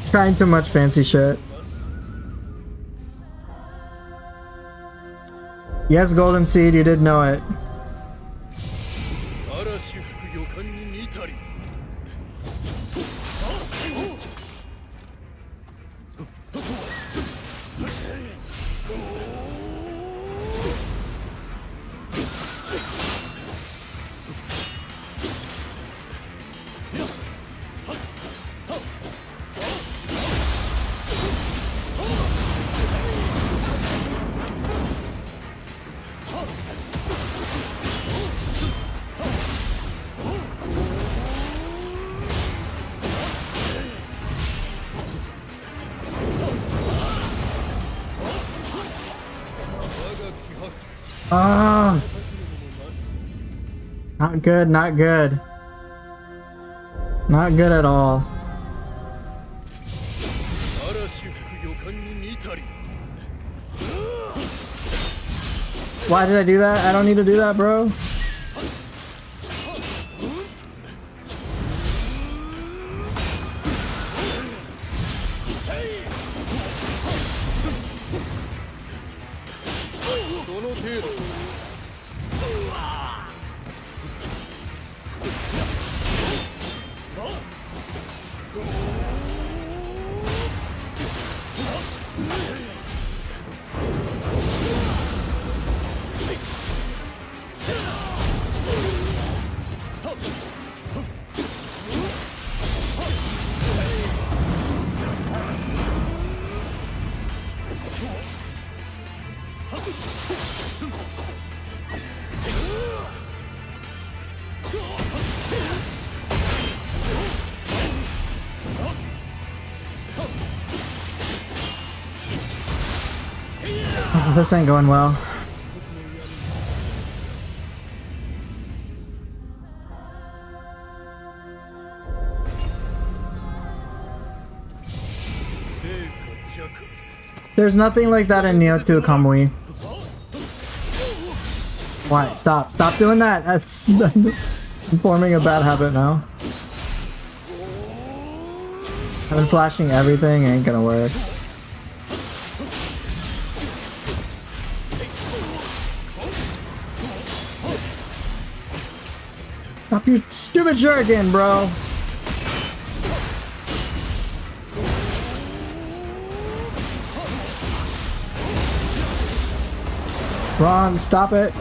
trying too much fancy shit. Yes, Golden Seed, you did know it. Ah, not good, not good. Not good at all. Why did I do that? I don't need to do that, bro. Oh, this ain't going well. There's nothing like that in Nioh 2 Kamui. Why? Stop. Stop doing that. That's I'm forming a bad habit now. I've been flashing everything, ain't gonna work. Stop your stupid shuriken, bro! Wrong, stop it.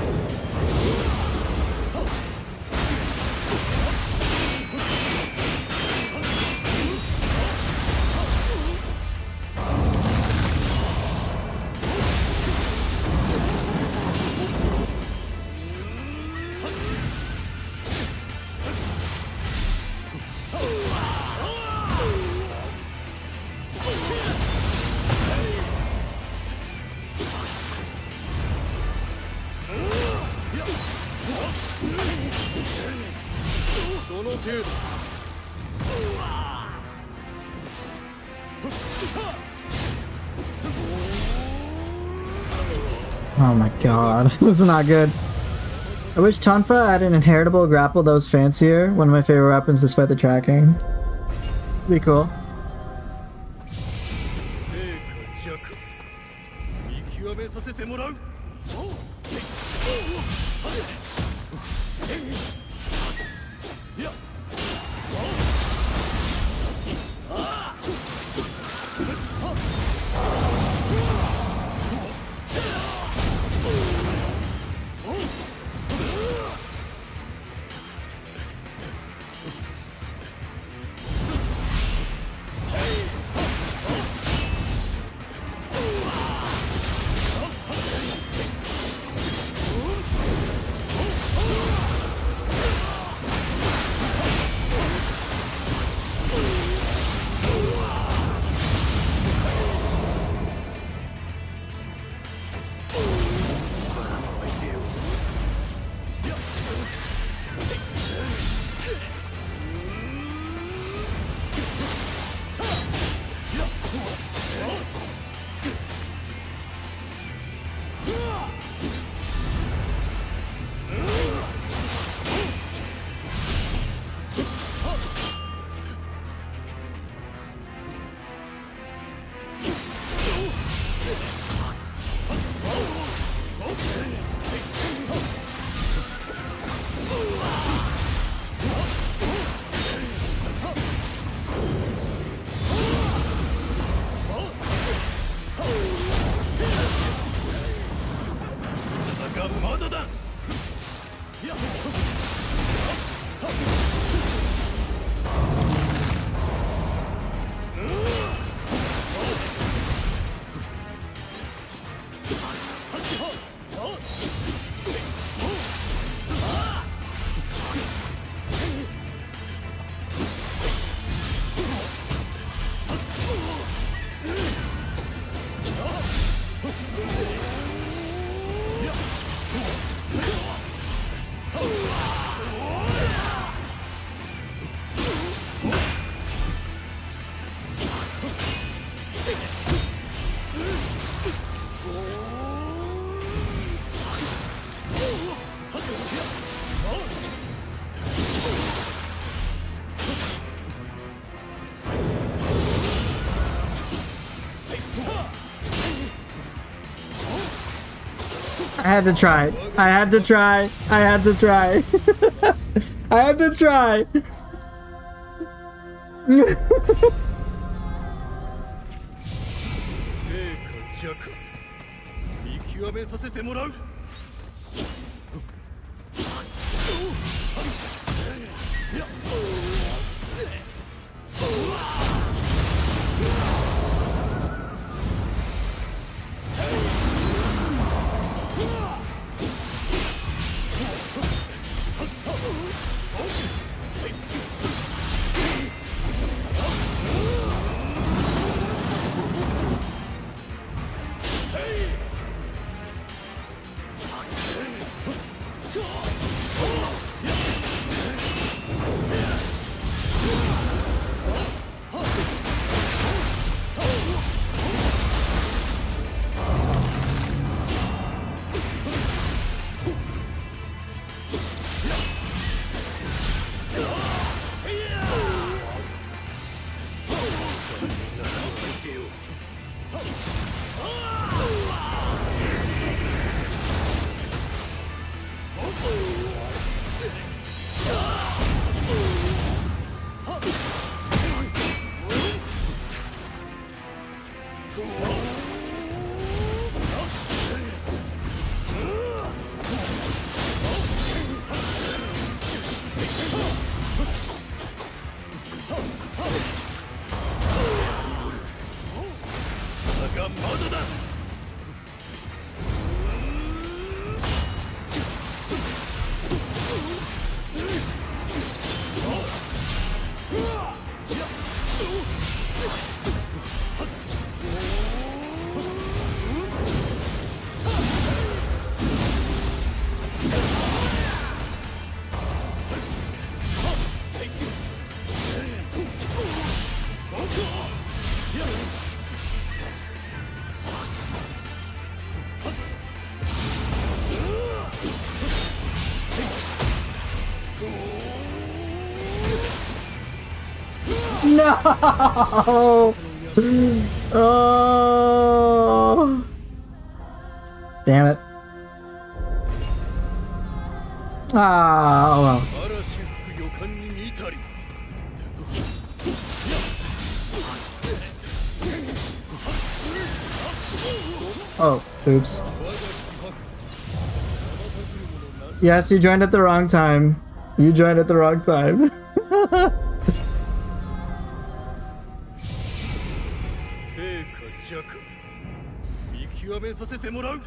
Oh my god, this is not good. I wish Tonfa had an inheritable grapple that was fancier, one of my favorite weapons despite the tracking. Be cool. めさせてもらう。いや。まだだ。I had to try. I had to try. I had to try. I had to try. 見極めさせてもらう。No! Oh! Damn it. Ah, oh well. 嵐吹く予感に似たり Oh, oops. Yes, you joined at the wrong time. You joined at the wrong time. 成か弱見極めさせてもらう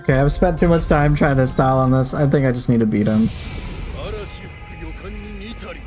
Okay, I've spent too much time trying to style on this. I think I just need to beat him. 嵐吹く予感に似たり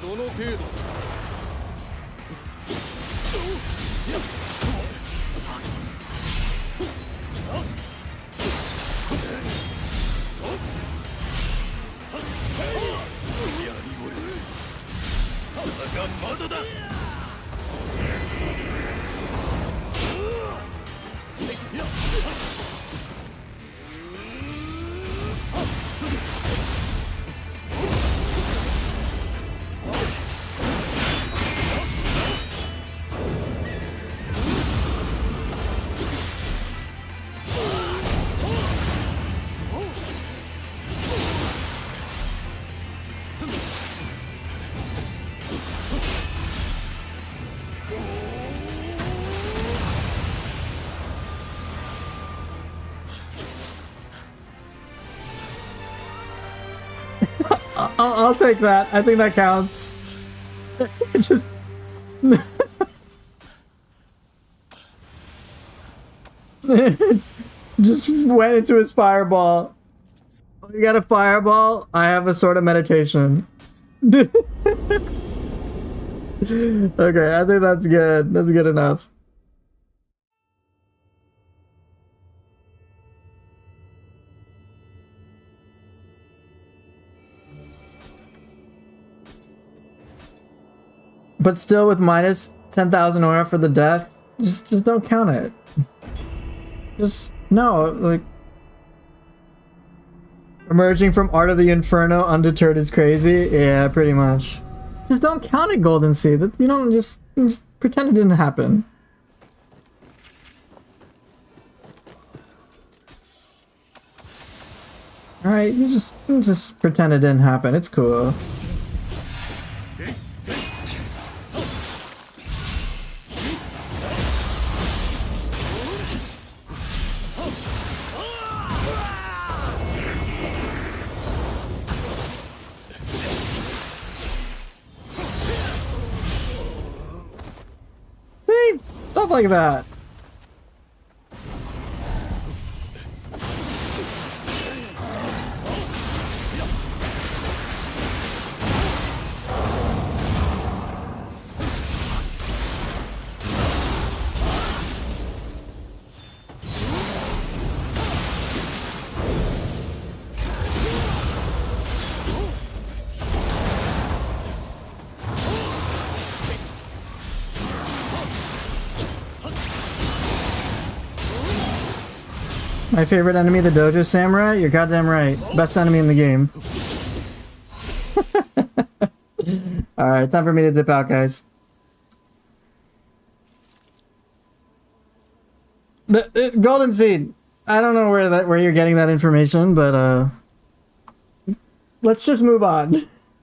その程度 まだだ I'll take that. I think that counts. It just... just went into his fireball. You got a fireball? I have a sword of meditation. Okay, I think that's good. That's good enough. but still with minus 10,000 aura for the death, just don't count it. Just, no, like... Emerging from Art of the Inferno undeterred is crazy? Yeah, pretty much. Just don't count it, Golden Sea. That you don't just pretend it didn't happen. Alright, you just pretend it didn't happen. It's cool. See? Stuff like that. My favorite enemy, the Dojo Samurai? You're goddamn right. Best enemy in the game. Alright, time for me to dip out, guys. Golden Seed. I don't know where you're getting that information, but let's just move on.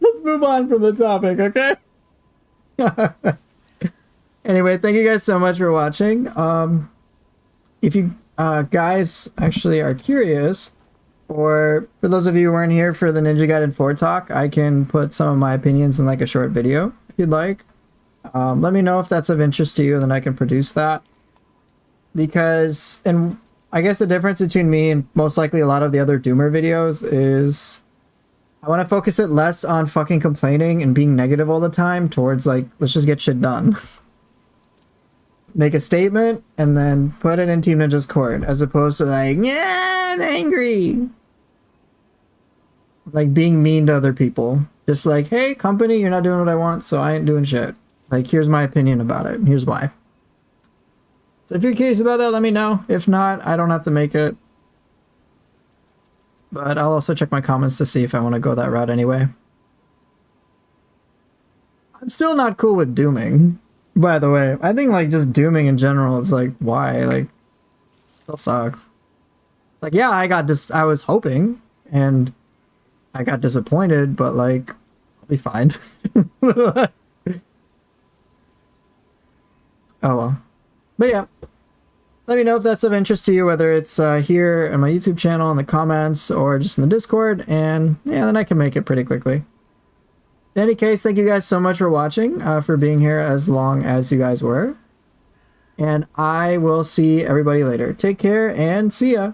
Let's move on from the topic, okay? Anyway, thank you guys so much for watching. If you guys actually are curious, or for those of you who weren't here for the Ninja Gaiden 4 talk, I can put some of my opinions in like a short video if you'd like. Let me know if that's of interest to you, then I can produce that. Because, and I guess the difference between me and most likely a lot of the other Doomer videos is I want to focus it less on fucking complaining and being negative all the time towards like, let's just get shit done. Make a statement and then put it in Team Ninja's court, as opposed to like, yeah, I'm angry. Like being mean to other people. Just like, hey, company, you're not doing what I want, so I ain't doing shit. Like, here's my opinion about it, and here's why. So if you're curious about that, let me know. If not, I don't have to make it. But I'll also check my comments to see if I want to go that route anyway. I'm still not cool with dooming. By the way, I think like just dooming in general is like, why? Like, still sucks. Like, yeah, I was hoping and I got disappointed, but like, I'll be fine. Oh well. But yeah, let me know if that's of interest to you, whether it's here on my YouTube channel, in the comments, or just in the Discord, and yeah, then I can make it pretty quickly. In any case, thank you guys so much for watching, for being here as long as you guys were. And I will see everybody later. Take care and see ya!